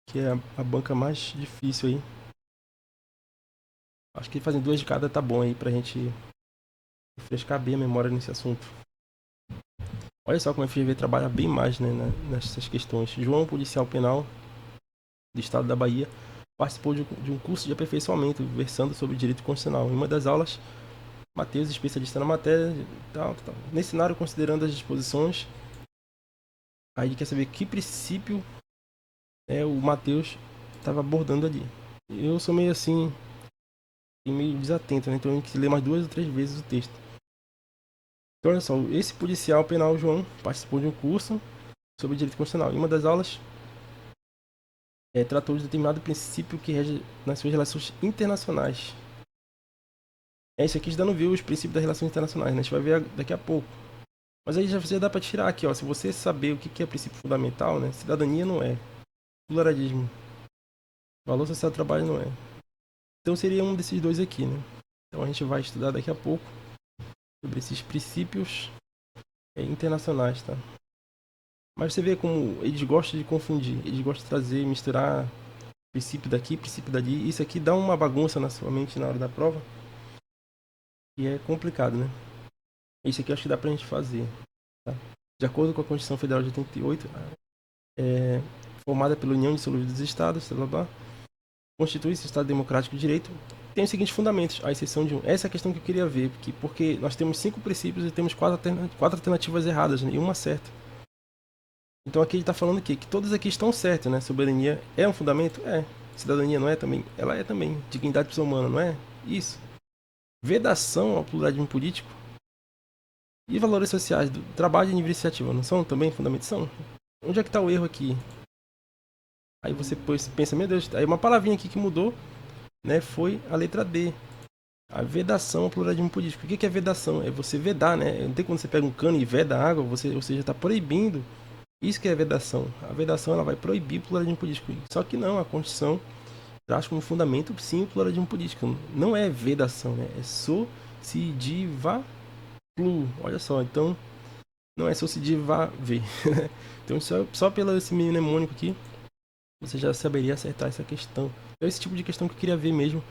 que é a banca mais difícil aí. Acho que fazendo 2 de cada tá bom aí pra gente refrescar bem a memória nesse assunto. Olha só como a FGV trabalha bem mais, né, nessas questões. João, policial penal do estado da Bahia, participou de um curso de aperfeiçoamento versando sobre direito constitucional. Em uma das aulas, Matheus, especialista na matéria, tal. Nesse cenário, considerando as disposições, aí ele quer saber que princípio o Matheus estava abordando ali. Eu sou meio assim, meio desatento, né? Então a gente lê mais 2 ou 3 vezes o texto. Então olha só, esse policial penal João participou de um curso sobre direito constitucional. Em uma das aulas, tratou de determinado princípio que rege nas suas relações internacionais. Isso aqui já não viu os princípios das relações internacionais, né? A gente vai ver daqui a pouco. Mas aí já dá para tirar aqui, ó. Se você saber o que é princípio fundamental, né? Cidadania não é. Pluralismo. Valor social do trabalho não é. Então seria um desses dois aqui, né? Então a gente vai estudar daqui a pouco sobre esses princípios internacionais, tá? Mas você vê como eles gostam de confundir, eles gostam de trazer, misturar princípio daqui, princípio dali. Isso aqui dá uma bagunça na sua mente na hora da prova. E é complicado, né? Isso aqui eu acho que dá pra gente fazer. Tá? De acordo com a Constituição Federal de 88, formada pela União Indissolúvel dos Estados, blá, blá, constitui-se o Estado Democrático de Direito, tem os seguintes fundamentos, à exceção de um. Essa é a questão que eu queria ver, porque nós temos 5 princípios e temos 4 alternativas erradas, né? E uma certa. Então aqui ele está falando que todas aqui estão certas, né? Soberania é um fundamento? É. Cidadania não é também? Ela é também. Dignidade pessoa humana, não é? Isso. Vedação ao pluralismo político. E valores sociais do trabalho e iniciativa, não são também fundamentos? São. Onde é que está o erro aqui? Aí você pensa, meu Deus, aí uma palavrinha aqui que mudou, né? Foi a letra D. A vedação ao pluralismo político. O que é vedação? É você vedar, né? Não tem quando você pega um cano e veda a água, ou seja, está proibindo. Isso que é a vedação. A vedação ela vai proibir o pluralismo político. Só que não, a Constituição traz como fundamento sim o pluralismo político. Não é vedação, né? É sociediva plu. Olha só, então não é sociediva v. Então só pelo esse mnemônico aqui você já saberia acertar essa questão. É esse tipo de questão que eu queria ver mesmo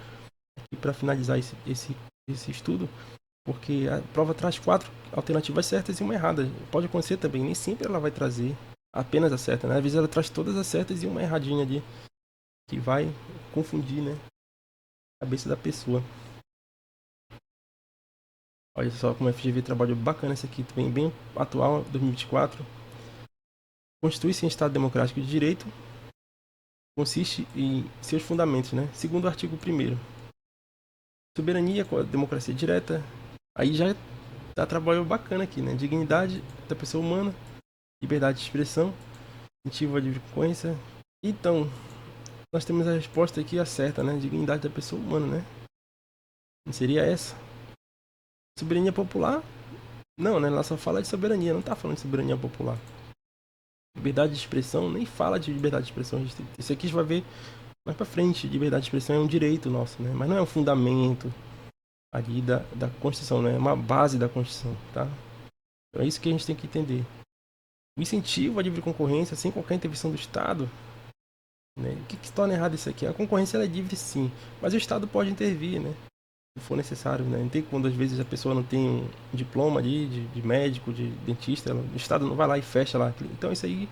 aqui para finalizar esse estudo, porque a prova traz 4 alternativas certas e uma errada. Pode acontecer também, nem sempre ela vai trazer apenas a certa, né? Às vezes ela traz todas as certas e uma erradinha ali, que vai confundir, né, a cabeça da pessoa. Olha só como a FGV trabalhou bacana esse aqui, também bem atual, 2024. Constitui-se em Estado Democrático de Direito, consiste em seus fundamentos, né? Segundo o artigo 1º. Soberania, democracia direta. Aí já tá trabalho bacana aqui, né? Dignidade da pessoa humana, liberdade de expressão, incentivo à livre concorrência. Então, nós temos a resposta aqui a certa, né? Dignidade da pessoa humana, né? Não seria essa? Soberania popular? Não, né? Ela só fala de soberania, não tá falando de soberania popular. Liberdade de expressão, nem fala de liberdade de expressão. Isso aqui a gente vai ver mais pra frente. Liberdade de expressão é um direito nosso, né? Mas não é um fundamento ali da Constituição, né? É uma base da Constituição, tá? Então é isso que a gente tem que entender. O incentivo à livre concorrência sem qualquer intervenção do Estado, né? O que torna errado isso aqui? A concorrência ela é livre sim, mas o Estado pode intervir, né? Se for necessário, né? Não tem quando às vezes a pessoa não tem um diploma ali de médico, de dentista, o Estado não vai lá e fecha lá. Então isso aí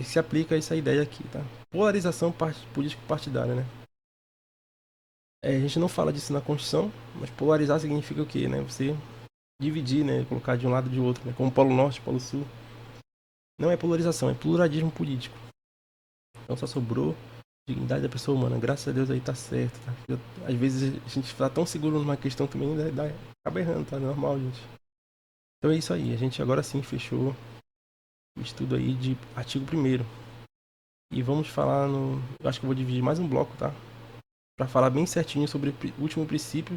se aplica a essa ideia aqui, tá? Polarização político-partidária, né? A gente não fala disso na Constituição, mas polarizar significa o quê, né? Você dividir, né? Colocar de um lado e de outro, né? Como Polo Norte, Polo Sul. não é polarização, é pluralismo político. Então só sobrou dignidade da pessoa humana. Graças a Deus aí tá certo, tá? Às vezes a gente tá tão seguro numa questão também, acaba errando, tá? Normal, gente. Então é isso aí, a gente agora sim fechou o estudo aí de artigo 1º. E vamos falar no... Eu acho que eu vou dividir mais um bloco, tá? Para falar bem certinho sobre o último princípio.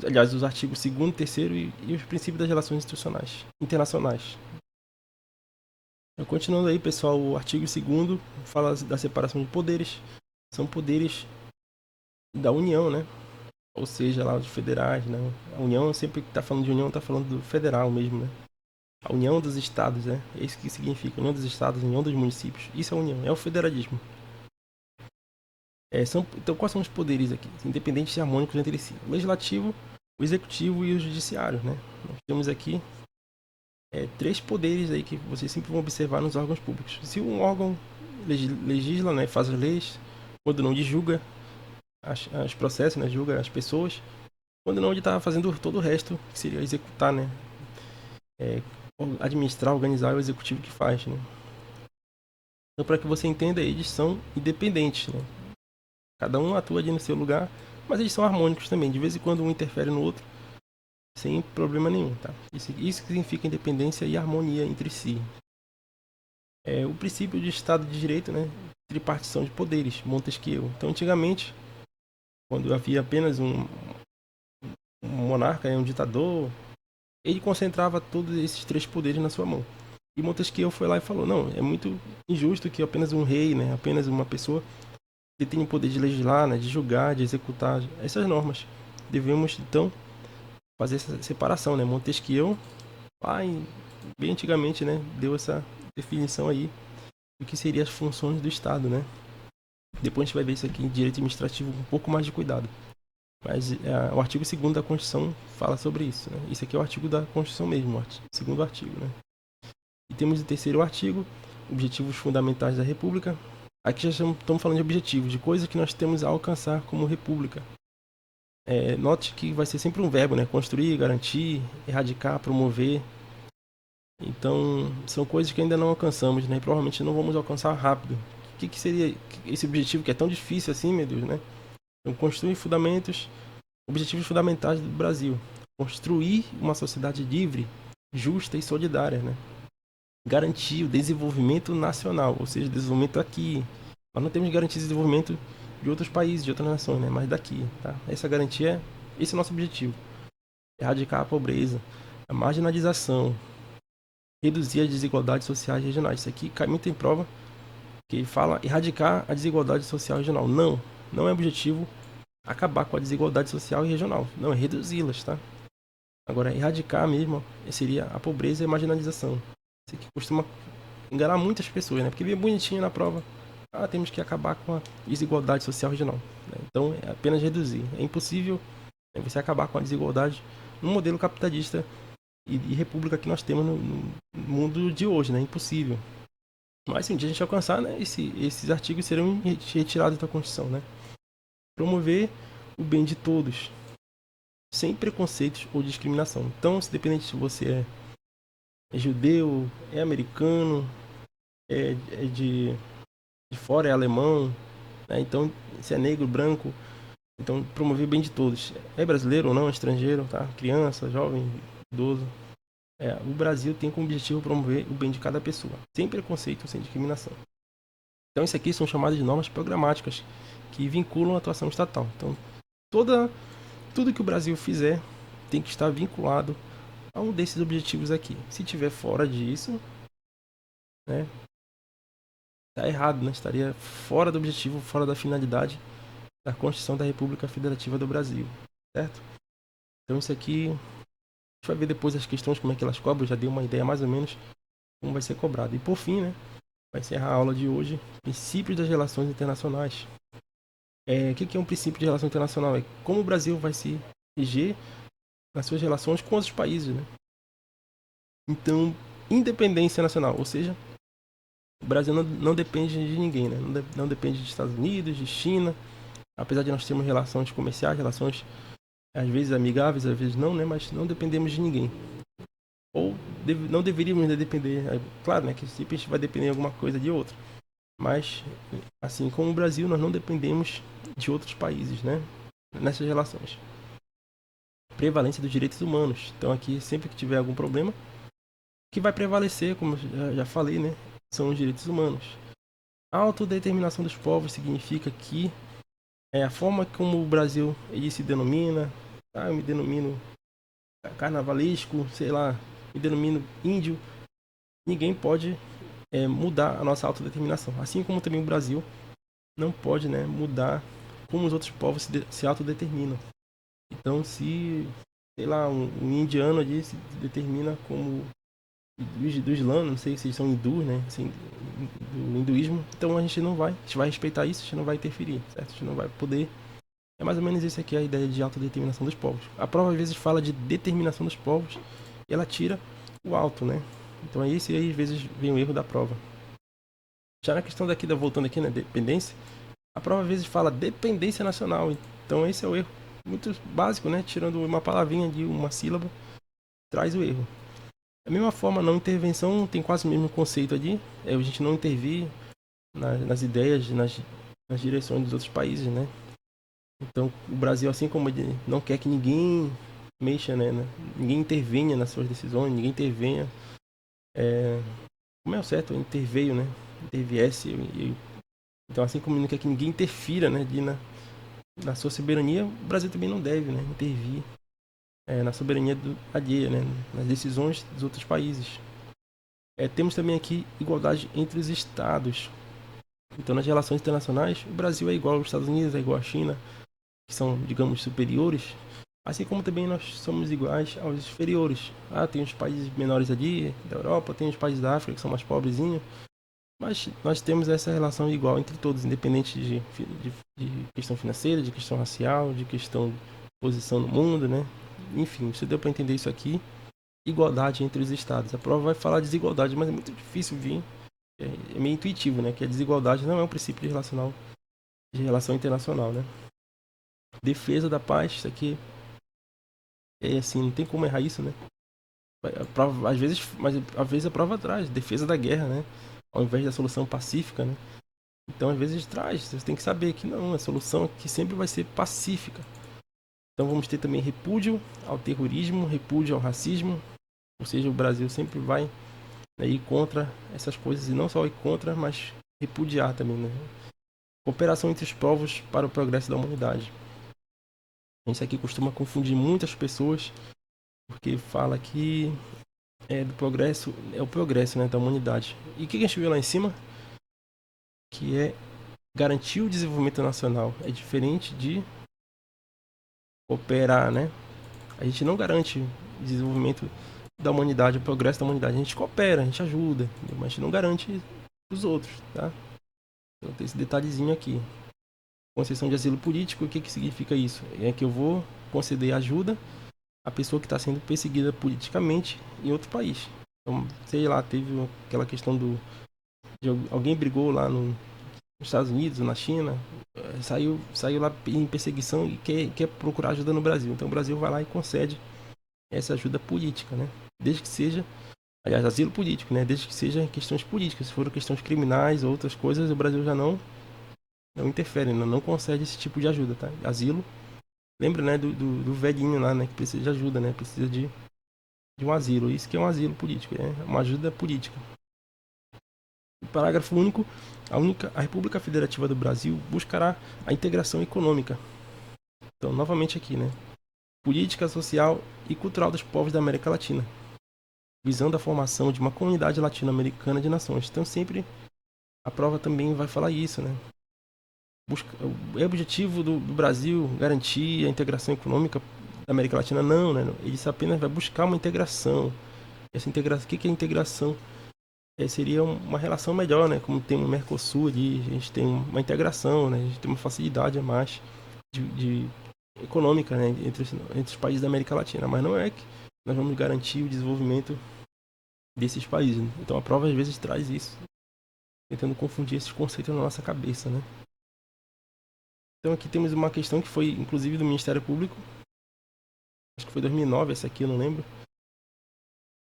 Aliás, os artigos 2º, 3º e os princípios das relações institucionais, internacionais. Então, continuando aí, pessoal, o artigo 2º fala da separação de poderes. São poderes da União, né? Ou seja, lá os federais, né? A União, sempre que está falando de União, está falando do federal mesmo, né? A União dos Estados, né? É isso que significa, União dos Estados, União dos Municípios. Isso é a União, é o federalismo. Então, quais são os poderes aqui? Independentes e harmônicos entre si. O legislativo, o executivo e o judiciário, né? Nós temos aqui 3 poderes aí que vocês sempre vão observar nos órgãos públicos. Se um órgão legisla, né, faz as leis, quando não julga os processos, né, julga as pessoas, quando não ele está fazendo todo o resto, que seria executar, né, administrar, organizar, é o executivo que faz, né. Então, para que você entenda, eles são independentes, né. Cada um atua ali no seu lugar, mas eles são harmônicos também. De vez em quando um interfere no outro, sem problema nenhum, tá? Isso significa independência e harmonia entre si. O princípio de Estado de Direito, né? Tripartição de poderes, Montesquieu. Então, antigamente, quando havia apenas um monarca, um ditador, ele concentrava todos esses 3 poderes na sua mão. E Montesquieu foi lá e falou: não, é muito injusto que apenas um rei, né? Apenas uma pessoa tem o poder de legislar, né? De julgar, de executar essas normas. Devemos, então, fazer essa separação, né? Montesquieu, bem antigamente, né, deu essa definição aí do que seriam as funções do Estado, né? Depois a gente vai ver isso aqui em direito administrativo com um pouco mais de cuidado. Mas o artigo 2º da Constituição fala sobre isso, né? Isso aqui é o artigo da Constituição mesmo, o 2º artigo, né? E temos o 3º artigo, objetivos fundamentais da República. Aqui já estamos falando de objetivos, de coisas que nós temos a alcançar como República. Note que vai ser sempre um verbo, né? Construir, garantir, erradicar, promover. Então, são coisas que ainda não alcançamos, né? E provavelmente não vamos alcançar rápido. O que seria esse objetivo que é tão difícil assim, meu Deus, né? Então, construir objetivos fundamentais do Brasil. Construir uma sociedade livre, justa e solidária, né? Garantir o desenvolvimento nacional, ou seja, desenvolvimento aqui. Nós não temos garantia de desenvolvimento de outros países, de outras nações, né? Mas daqui, tá? Essa garantia, esse é o nosso objetivo. Erradicar a pobreza, a marginalização, reduzir as desigualdades sociais regionais. Isso aqui cai muito em prova, que fala erradicar a desigualdade social regional. Não é objetivo acabar com a desigualdade social e regional. Não, é reduzi-las, tá? Agora, erradicar mesmo seria a pobreza e a marginalização. Isso aqui costuma enganar muitas pessoas, né? Porque vem bonitinho na prova. Temos que acabar com a desigualdade social regional. Então, é apenas reduzir. É impossível você acabar com a desigualdade no modelo capitalista e república que nós temos no mundo de hoje, né? Impossível. Mas se um dia a gente alcançar, né, esses artigos serão retirados da Constituição, né? Promover o bem de todos, sem preconceitos ou discriminação. Então, independente se você é judeu, é americano, é de fora, é alemão, né? Então, se é negro, branco, então promover o bem de todos. É brasileiro ou não, é estrangeiro, tá? Criança, jovem, idoso. O Brasil tem como objetivo promover o bem de cada pessoa, sem preconceito, sem discriminação. Então, isso aqui são chamadas de normas programáticas que vinculam a atuação estatal. Então, tudo que o Brasil fizer tem que estar vinculado a um desses objetivos aqui. Se tiver fora disso, né, tá errado, né? Estaria fora do objetivo, fora da finalidade da Constituição da República Federativa do Brasil, certo? Então, isso aqui a gente vai ver depois as questões, como é que elas cobram. Já dei uma ideia mais ou menos como vai ser cobrado. E por fim, né, vai encerrar a aula de hoje, princípios das relações internacionais. O que é um princípio de relação internacional? É como o Brasil vai se reger nas suas relações com outros países, né? Então, independência nacional, ou seja, o Brasil não depende de ninguém, né? Não depende dos Estados Unidos, de China, apesar de nós termos relações comerciais, relações às vezes amigáveis, às vezes não, né? Mas não dependemos de ninguém. Ou não deveríamos, né, depender. Claro, né, que sempre a gente vai depender de alguma coisa de outra. Mas, assim como o Brasil, nós não dependemos de outros países, né? Nessas relações. Prevalência dos direitos humanos. Então aqui, sempre que tiver algum problema, o que vai prevalecer, como eu já falei, né? São os direitos humanos. A autodeterminação dos povos significa que é a forma como o Brasil ele se denomina. Eu me denomino carnavalesco, sei lá, me denomino índio. Ninguém pode mudar a nossa autodeterminação. Assim como também o Brasil não pode, né, mudar como os outros povos se autodeterminam. Então, se, sei lá, um indiano ali se determina como do Islã, não sei se eles são hindus, né, assim, do hinduísmo, então a gente não vai, a gente vai respeitar isso, a gente não vai interferir, certo? A gente não vai poder. É mais ou menos isso aqui a ideia de autodeterminação dos povos. A prova às vezes fala de determinação dos povos e ela tira o auto, né? Então é isso e aí às vezes vem o erro da prova. Já na questão daqui, voltando aqui na dependência, a prova às vezes fala dependência nacional. Então esse é o erro muito básico, né? Tirando uma palavrinha de uma sílaba, traz o erro. Da mesma forma, não intervenção tem quase o mesmo conceito ali. É a gente não intervir nas ideias, nas direções dos outros países, né? Então o Brasil, assim como ele não quer que ninguém mexa, né? Ninguém intervenha nas suas decisões, ninguém intervenha. Como é o certo? Interveio, né? Interviesse. Então assim como ele não quer que ninguém interfira, né? Na sua soberania, o Brasil também não deve, né, intervir na soberania alheia, né, nas decisões dos outros países. Temos também aqui igualdade entre os estados. Então, nas relações internacionais, o Brasil é igual aos Estados Unidos, é igual à China, que são, digamos, superiores, assim como também nós somos iguais aos inferiores. Tem os países menores ali da Europa, tem os países da África que são mais pobrezinhos, mas nós temos essa relação igual entre todos, independente de questão financeira, de questão racial, de questão de posição no mundo, né? Enfim, você deu para entender isso aqui. Igualdade entre os estados. A prova vai falar de desigualdade, mas é muito difícil vir. É meio intuitivo, né? Que a desigualdade não é um princípio de relação internacional, né? Defesa da paz, isso aqui é assim, não tem como errar isso, né? A prova, às vezes, mas às vezes a prova traz defesa da guerra, né? Ao invés da solução pacífica, né? Então, às vezes traz, você tem que saber que não, a solução aqui sempre vai ser pacífica. Então, vamos ter também repúdio ao terrorismo, repúdio ao racismo, ou seja, o Brasil sempre vai, né, ir contra essas coisas, e não só ir contra, mas repudiar também, né? Cooperação entre os povos para o progresso da humanidade. Isso aqui costuma confundir muitas pessoas, porque fala que do progresso, é o progresso, né, da humanidade. E o que a gente vê lá em cima? Que é garantir o desenvolvimento nacional. É diferente de cooperar, né? A gente não garante o desenvolvimento da humanidade, o progresso da humanidade. A gente coopera, a gente ajuda, mas a gente não garante os outros, tá? Então tem esse detalhezinho aqui. Concessão de asilo político, o que significa isso? É que eu vou conceder ajuda à pessoa que está sendo perseguida politicamente em outro país. Então, sei lá, teve aquela questão de alguém brigou lá nos Estados Unidos, na China, saiu lá em perseguição e quer procurar ajuda no Brasil. Então o Brasil vai lá e concede essa ajuda política, né? Desde que seja, aliás, asilo político, né? Desde que seja questões políticas. Se for questões criminais ou outras coisas, o Brasil já não interfere, não concede esse tipo de ajuda, tá? Asilo, lembra, né, do velhinho lá, né, que precisa de ajuda, né? Precisa de um asilo. Isso que é um asilo político, né? Uma ajuda política. Parágrafo único. A República Federativa do Brasil buscará a integração econômica. Então, novamente aqui, né? Política, social e cultural dos povos da América Latina, visando a formação de uma comunidade latino-americana de nações. Então, sempre a prova também vai falar isso, né? É objetivo do Brasil garantir a integração econômica da América Latina? Não, né? Ele apenas vai buscar uma integração. Essa integração, o que é integração? Seria uma relação melhor, né? Como tem o Mercosul ali, a gente tem uma integração, né? A gente tem uma facilidade a mais de econômica, né? Entre os países da América Latina. Mas não é que nós vamos garantir o desenvolvimento desses países, né? Então a prova às vezes traz isso, tentando confundir esses conceitos na nossa cabeça, né? Então aqui temos uma questão que foi inclusive do Ministério Público, acho que foi 2009, essa aqui eu não lembro,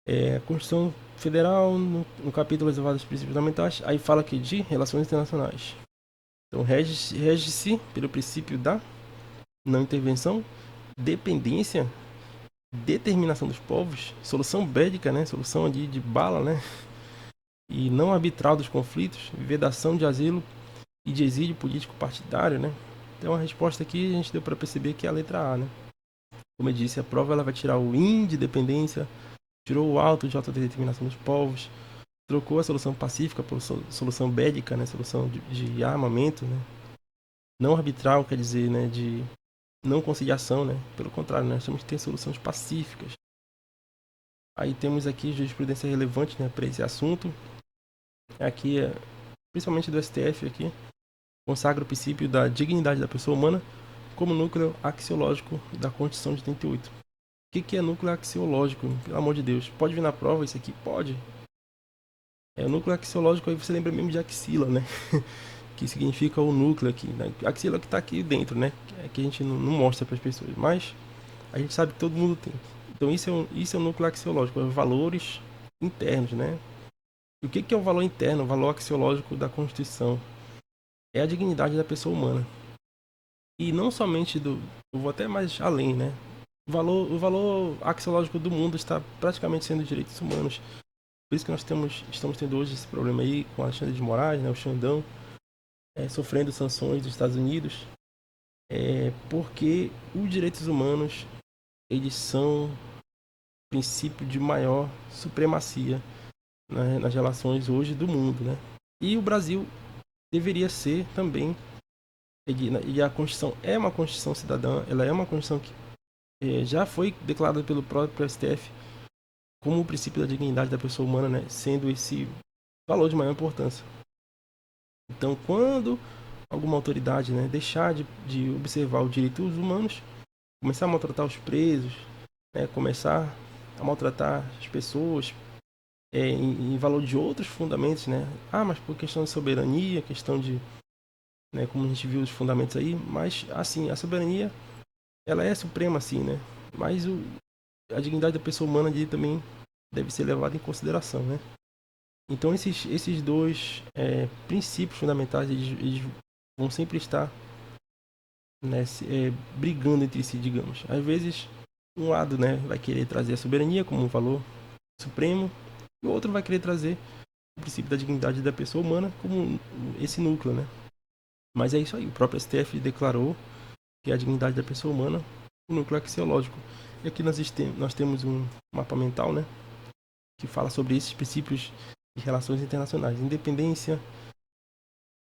A Constituição Federal, no capítulo reservado aos princípios fundamentais, aí fala aqui de relações internacionais. Então, rege-se pelo princípio da não intervenção, dependência, determinação dos povos, solução bélica, né? Solução de bala, né? E não arbitral dos conflitos, vedação de asilo e de exílio político partidário, né? Então, a resposta aqui a gente deu para perceber que é a letra A, né? Como eu disse, a prova ela vai tirar o IN de dependência, tirou o auto de autodeterminação dos povos, trocou a solução pacífica por solução bélica, né? Solução de armamento, né? Não arbitral quer dizer, né? De não conciliação, né? Pelo contrário, nós temos que ter soluções pacíficas. Aí temos aqui jurisprudência relevante, né? Para esse assunto. Aqui, principalmente do STF aqui, consagra o princípio da dignidade da pessoa humana como núcleo axiológico da Constituição de 88. O que é núcleo axiológico? Pelo amor de Deus. Pode vir na prova isso aqui? Pode. O núcleo axiológico, aí você lembra mesmo de axila, né? Que significa o núcleo aqui. Né? Axila que está aqui dentro, né? Que a gente não mostra para as pessoas, mas a gente sabe que todo mundo tem. Então isso é o núcleo axiológico, os valores internos, né? E o que é o valor interno, o valor axiológico da Constituição? É a dignidade da pessoa humana. E não somente eu vou até mais além, né? O valor axiológico do mundo está praticamente sendo direitos humanos. Por isso que nós estamos tendo hoje esse problema aí com Alexandre de Moraes, né? O Xandão, sofrendo sanções dos Estados Unidos. Porque os direitos humanos, eles são princípio de maior supremacia, né, nas relações hoje do mundo, né? E o Brasil deveria ser também, e a Constituição é uma Constituição cidadã, ela é uma Constituição que já foi declarada pelo próprio STF como o princípio da dignidade da pessoa humana, né, sendo esse valor de maior importância. Então, quando alguma autoridade, né, deixar de observar os direitos humanos, começar a maltratar os presos, né, começar a maltratar as pessoas em valor de outros fundamentos, né? Mas por questão de soberania, questão de, né, como a gente viu os fundamentos aí, mas assim, a soberania ela é suprema, assim, né? Mas a dignidade da pessoa humana ali também deve ser levada em consideração, né? Então esses dois princípios fundamentais eles vão sempre estar, né, brigando entre si, digamos. Às vezes um lado, né, vai querer trazer a soberania como um valor supremo e o outro vai querer trazer o princípio da dignidade da pessoa humana como esse núcleo, né? Mas é isso aí, o próprio STF declarou que a dignidade da pessoa humana é o núcleo axiológico. E aqui nós temos um mapa mental, né, que fala sobre esses princípios de relações internacionais. Independência,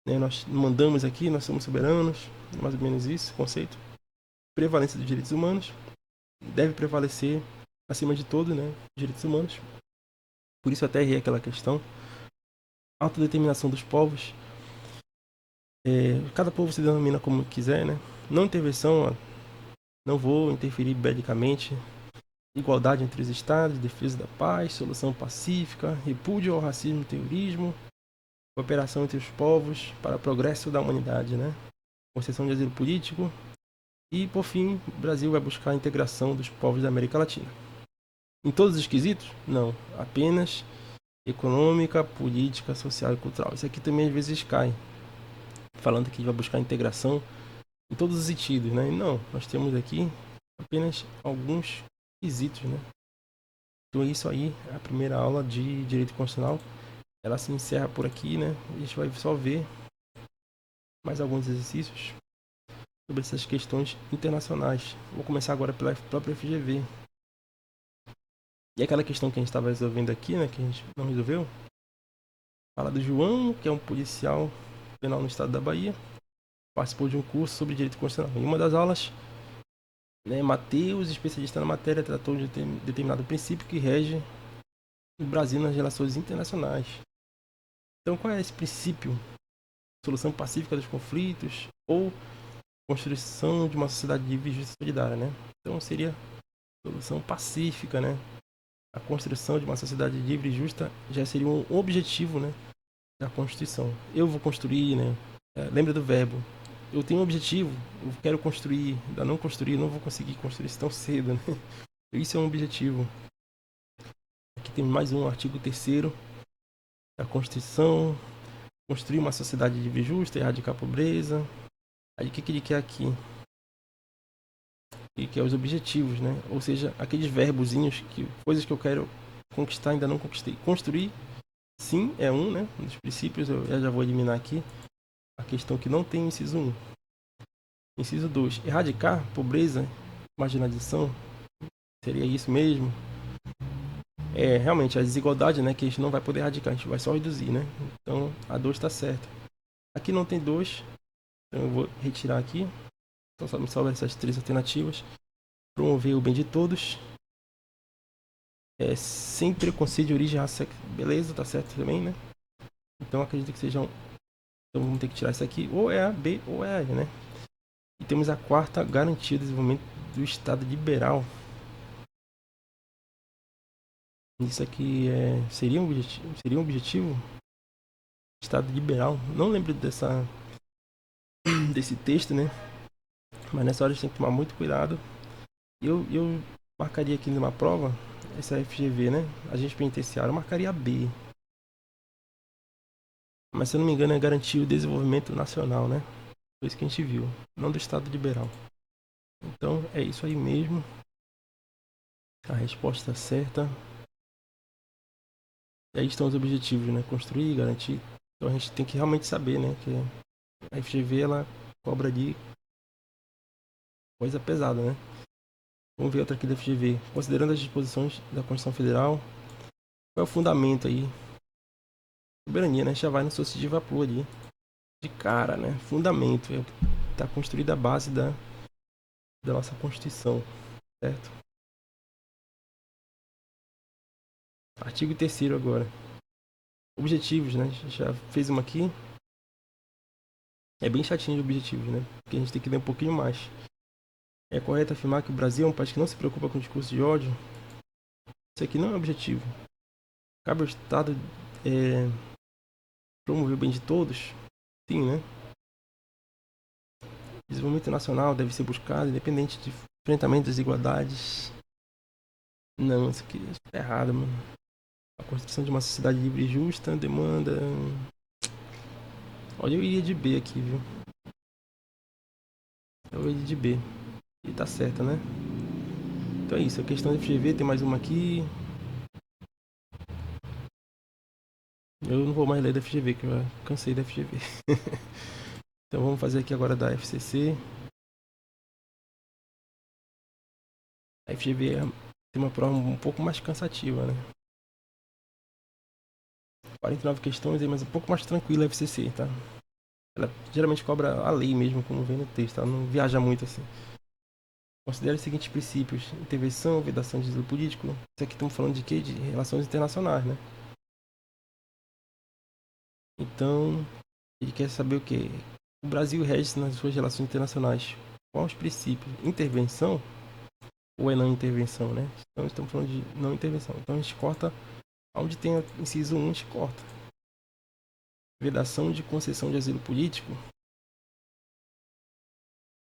né, nós mandamos aqui, nós somos soberanos, mais ou menos isso, conceito. Prevalência dos direitos humanos, deve prevalecer acima de tudo, né, direitos humanos. Por isso até errei aquela questão. Autodeterminação dos povos. Cada povo se denomina como quiser, né? Não intervenção, não vou interferir belicamente. Igualdade entre os estados, defesa da paz, solução pacífica, repúdio ao racismo e terrorismo, cooperação entre os povos para o progresso da humanidade, né? Concessão de asilo político. E, por fim, o Brasil vai buscar a integração dos povos da América Latina. Em todos os quesitos? Não. Apenas econômica, política, social e cultural. Isso aqui também às vezes cai. Falando que vai buscar integração em todos os sentidos, né? E não, nós temos aqui apenas alguns quesitos, né? Então é isso aí, a primeira aula de Direito Constitucional. Ela se encerra por aqui, né? A gente vai só ver mais alguns exercícios sobre essas questões internacionais. Vou começar agora pela própria FGV. E aquela questão que a gente estava resolvendo aqui, né? Que a gente não resolveu. Fala do João, que é um policial penal no estado da Bahia. Participou de um curso sobre Direito Constitucional. Em uma das aulas, né, Matheus, especialista na matéria, tratou de determinado princípio que rege o Brasil nas relações internacionais. Então, qual é esse princípio? Solução pacífica dos conflitos ou construção de uma sociedade livre, justa e solidária, né? Então, seria solução pacífica, né? A construção de uma sociedade livre e justa já seria um objetivo, né, da Constituição. Eu vou construir, né? Lembra do verbo. Eu tenho um objetivo, eu quero construir, ainda não construir, não vou conseguir construir isso tão cedo, né? Isso é um objetivo. temos mais um artigo 3º da Constituição. Construir uma sociedade livre e justa, erradicar a pobreza. Aí o que ele quer aqui? E que é os objetivos, né? Ou seja, aqueles verbozinhos, coisas que eu quero conquistar, ainda não conquistei. Construir, sim, é um, né? Um dos princípios, eu já vou eliminar aqui a questão que não tem inciso 1. Inciso 2, erradicar pobreza, marginalização, seria isso mesmo? Realmente, a desigualdade, né, que a gente não vai poder erradicar, a gente vai só reduzir, né? Então, a 2 está certa. Aqui não tem 2, então eu vou retirar aqui. Então, só me sobra essas 3 alternativas. Promover o bem de todos. Sem preconceito de origem, raça, beleza, tá certo também, né? Então, acredito que sejam... Então, vamos ter que tirar isso aqui. Ou é a B ou é a E, né? E temos a 4ª, garantia o desenvolvimento do Estado liberal. Isso aqui seria um objetivo? Estado liberal. Não lembro desse texto, né? Mas nessa hora a gente tem que tomar muito cuidado. Eu marcaria aqui numa prova, essa FGV, né? Agente penitenciário, eu marcaria B. Mas se eu não me engano é garantir o desenvolvimento nacional, né? Foi isso que a gente viu, não do Estado liberal. Então é isso aí mesmo. A resposta certa. E aí estão os objetivos, né? Construir, garantir. Então a gente tem que realmente saber, né? Que a FGV ela cobra de coisa pesada, né? Vamos ver outra aqui da FGV. Considerando as disposições da Constituição Federal, qual é o fundamento aí? Soberania, né? Já vai no subsídio vapor ali. De cara, né? Fundamento. É o que está construída a base da nossa Constituição, certo? Artigo 3º agora. Objetivos, né? Já fez uma aqui. É bem chatinho de objetivos, né? Porque a gente tem que ler um pouquinho mais. É correto afirmar que o Brasil é um país que não se preocupa com o discurso de ódio? Isso aqui não é objetivo. Cabe ao Estado promover o bem de todos? Sim, né? Desenvolvimento nacional deve ser buscado independente de enfrentamento das desigualdades. Não, isso aqui é errado, mano. A construção de uma sociedade livre e justa demanda... Olha, eu iria de B aqui, viu? Eu iria de B. E tá certo, né? Então é isso. A questão da FGV, tem mais uma aqui. Eu não vou mais ler da FGV, que eu já cansei da FGV. Então vamos fazer aqui agora da FCC. A FGV tem uma prova um pouco mais cansativa, né? 49 questões aí, mas um pouco mais tranquila a FCC, tá? Ela geralmente cobra a lei mesmo, como vem no texto, ela não viaja muito assim. Considere os seguintes princípios: intervenção, vedação de asilo político. Isso aqui estamos falando de quê? De relações internacionais, né? Então, ele quer saber o quê? O Brasil rege nas suas relações internacionais. Quais os princípios? Intervenção ou é não intervenção, né? Então, estamos falando de não intervenção. Então, a gente corta onde tem inciso 1, a gente corta. Vedação de concessão de asilo político.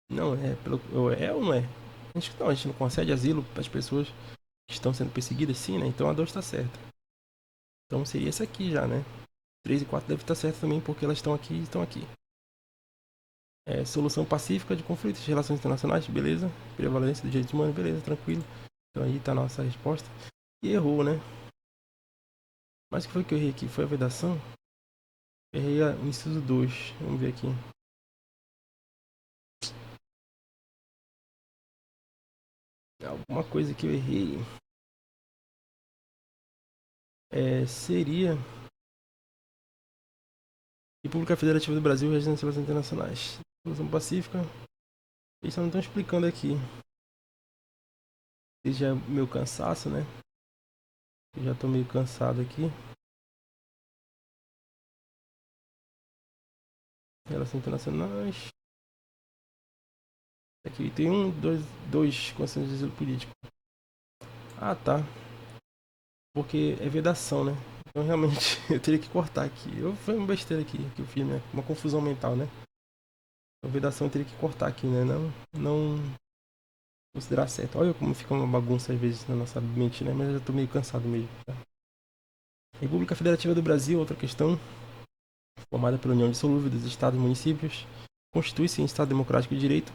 Não é, é ou não é? A gente não concede asilo para as pessoas que estão sendo perseguidas, sim, né? Então a 2 está certa. Então seria essa aqui já, né? 3 e 4 deve estar certo também, porque elas estão aqui e estão aqui. Solução pacífica de conflitos, relações internacionais, beleza. Prevalência do direito humano, beleza, tranquilo. Então aí está a nossa resposta. E errou, né? Mas o que foi que eu errei aqui? Foi a vedação? Errei o inciso 2. Vamos ver aqui. Alguma coisa que eu errei. Seria República Federativa do Brasil, regendo as relações internacionais. Solução pacífica. Eles só não estão explicando aqui. Seja meu cansaço, né? Eu já tô meio cansado aqui. Relações internacionais. Aqui tem dois conceitos de asilo político. Ah, tá. Porque é vedação, né? Então realmente eu teria que cortar aqui. Foi uma besteira aqui que eu fiz, né? Uma confusão mental, né? A vedação eu teria que cortar aqui, né? Não considerar certo. Olha como fica uma bagunça às vezes na nossa mente, né? Mas eu já tô meio cansado mesmo. Tá? República Federativa do Brasil, outra questão, formada pela união dissolúvel dos estados e municípios, constitui-se em Estado Democrático de Direito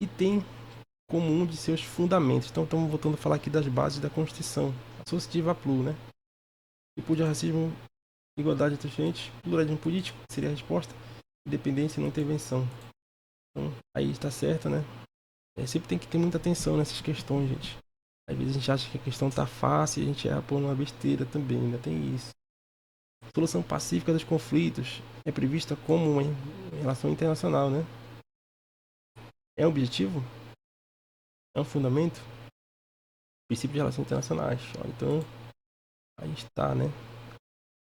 e tem como um de seus fundamentos. Então estamos voltando a falar aqui das bases da Constituição, associativa à PLU, né? Repúdio ao racismo, igualdade entre gente, pluralismo político, seria a resposta, independência e não intervenção. Então, aí está certo, né? Sempre tem que ter muita atenção nessas questões, gente. Às vezes a gente acha que a questão tá fácil e a gente erra por uma besteira também, ainda tem isso. Solução pacífica dos conflitos é prevista como uma relação internacional, né? É um objetivo? É um fundamento? Princípio de relações internacionais. Então, aí está, né?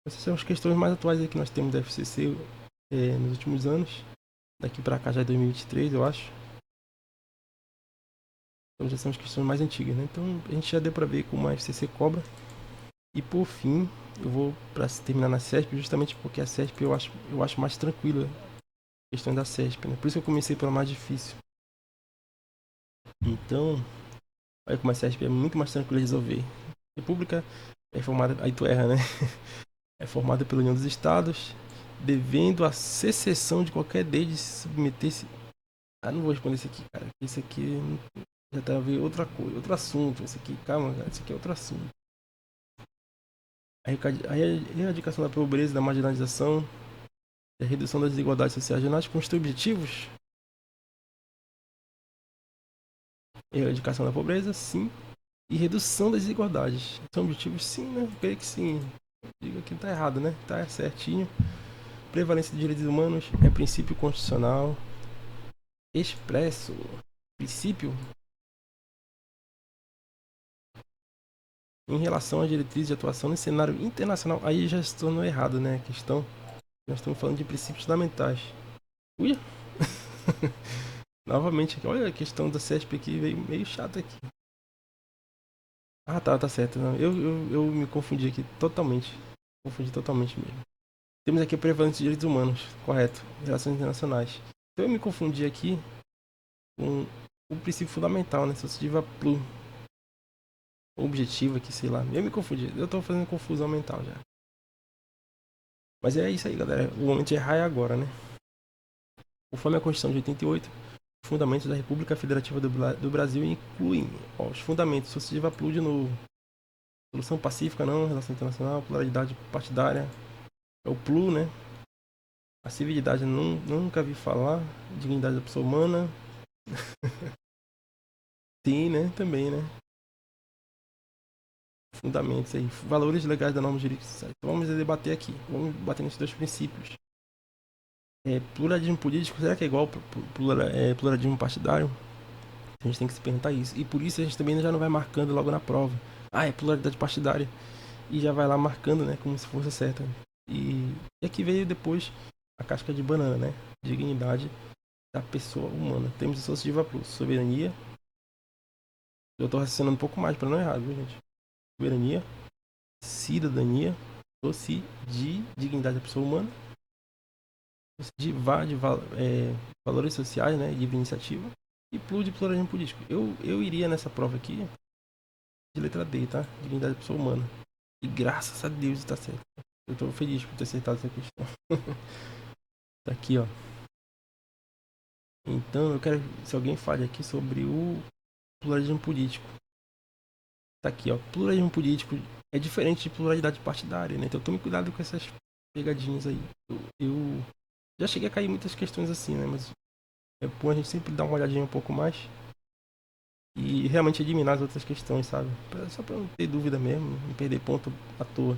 Essas são as questões mais atuais aí que nós temos da FCC nos últimos anos. Daqui para cá já é 2023, eu acho. Então já são as questões mais antigas, né? Então a gente já deu para ver como a FCC cobra. E por fim, eu vou para terminar na CESP, justamente porque a CESP eu acho mais tranquila a questão da CESP, né? Por isso que eu comecei pela mais difícil. Então, olha como a CESP é muito mais tranquila de resolver. República é formada, aí tu erra, né? É formada pela União dos Estados, devendo a secessão de qualquer deles se submeter-se. Ah, não vou responder isso aqui, cara. Isso aqui já tá a ver outra coisa, outro assunto. Isso aqui, calma, cara. Isso aqui é outro assunto. A erradicação da pobreza, da marginalização, a redução das desigualdades sociais regionais constitui objetivos. Erradicação da pobreza, sim. E redução das desigualdades. São objetivos, sim, né? Eu creio que sim. Diga que tá errado, né? Tá certinho. Prevalência de direitos humanos é princípio constitucional expresso. Princípio em relação às diretrizes de atuação no cenário internacional. Aí já se tornou errado, né? A questão. Nós estamos falando de princípios fundamentais. Ui! Novamente aqui. Olha a questão da CESP aqui, veio meio chata aqui. Ah, tá certo. Não, eu me confundi aqui totalmente. Confundi totalmente mesmo. Temos aqui a prevalência de direitos humanos, correto. Relações internacionais. Então eu me confundi aqui com o princípio fundamental, né? Associativa PLU. Objetivo aqui, sei lá. Eu me confundi. Eu tô fazendo confusão mental já. Mas é isso aí, galera. O momento de errar é agora, né? Conforme a Constituição de 88, os fundamentos da República Federativa do Brasil incluem os fundamentos associativa PLU de novo. Solução pacífica, não, relação internacional, pluralidade partidária. É o PLU, né? A civilidade, nunca vi falar. Dignidade da pessoa humana. Sim, né? Também, né? Fundamentos aí. Valores legais da norma jurídica. Então vamos debater aqui. Vamos bater nesses dois princípios. Pluralismo político, será que é igual pluralismo partidário? A gente tem que se perguntar isso. E por isso a gente também já não vai marcando logo na prova. Ah, é pluralidade partidária. E já vai lá marcando, né? Como se fosse certa. E aqui veio depois a casca de banana, né? Dignidade da pessoa humana. Temos associativa plus, soberania. Eu tô raciocinando um pouco mais para não errar, viu, gente? Soberania, cidadania, de dignidade da pessoa humana, valores sociais, né? Livre iniciativa. E plus de pluralismo político. Eu iria nessa prova aqui de letra D, tá? Dignidade da pessoa humana. E graças a Deus está certo. Eu tô feliz por ter acertado essa questão. Tá aqui, ó. Então eu quero se alguém fale aqui sobre o pluralismo político. Tá aqui, ó. Pluralismo político é diferente de pluralidade partidária, né? Então tome cuidado com essas pegadinhas aí. Eu já cheguei a cair em muitas questões assim, né? Mas é bom a gente sempre dar uma olhadinha um pouco mais e realmente eliminar as outras questões, sabe? Só pra não ter dúvida mesmo, não perder ponto à toa.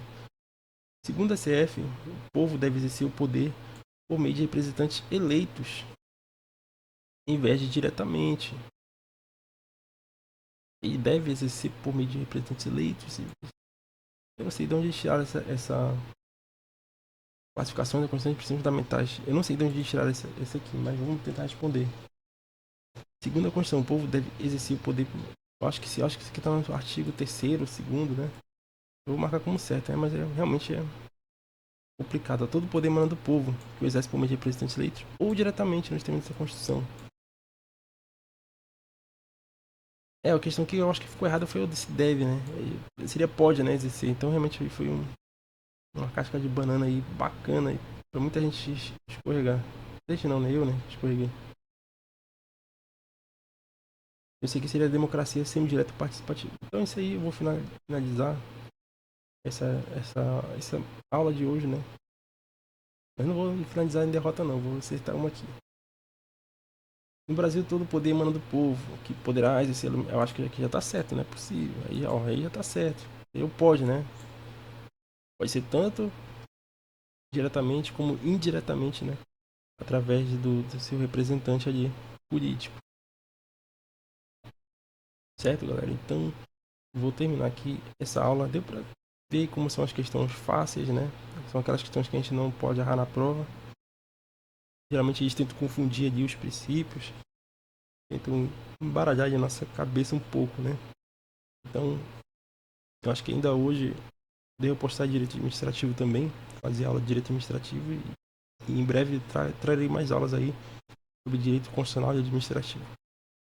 Segundo a CF, o povo deve exercer o poder por meio de representantes eleitos, em vez de diretamente. Ele deve exercer por meio de representantes eleitos. Eu não sei de onde tiraram essa classificação da Constituição de princípios fundamentais. Eu não sei de onde tiraram essa aqui, mas vamos tentar responder. Segundo a Constituição, o povo deve exercer o poder. Eu acho que isso aqui está no artigo 3º, 2º, né? Eu vou marcar como certo, né? Mas realmente é complicado. Todo o poder emana do povo, que o exerce por meio de representantes eleitos, ou diretamente nos termos dessa Constituição. A questão que eu acho que ficou errada foi o desse deve, né? Seria pode, né, exercer. Então realmente foi um Uma casca de banana aí bacana aí, pra muita gente escorregar. Deixa não, né? Eu, né? Escorreguei. Eu sei que seria democracia semidireta participativa. Então isso aí eu vou finalizar essa, essa aula de hoje, né? Mas não vou finalizar em derrota não, vou acertar uma aqui. No Brasil todo o poder emana do povo, que poderá exercer, eu acho que aqui já tá certo, não é possível. Aí, ó, aí já tá certo. Eu pode, né? Pode ser tanto diretamente como indiretamente, né? Através do seu representante ali, político. Certo, galera? Então, vou terminar aqui essa aula. Deu pra ver como são as questões fáceis, né? São aquelas questões que a gente não pode errar na prova. Geralmente a gente tenta confundir ali os princípios, tentam embaralhar ali a nossa cabeça um pouco, né? Então, eu acho que ainda hoje devo postar direito administrativo também, fazer aula de direito administrativo e em breve trarei mais aulas aí sobre direito constitucional e administrativo.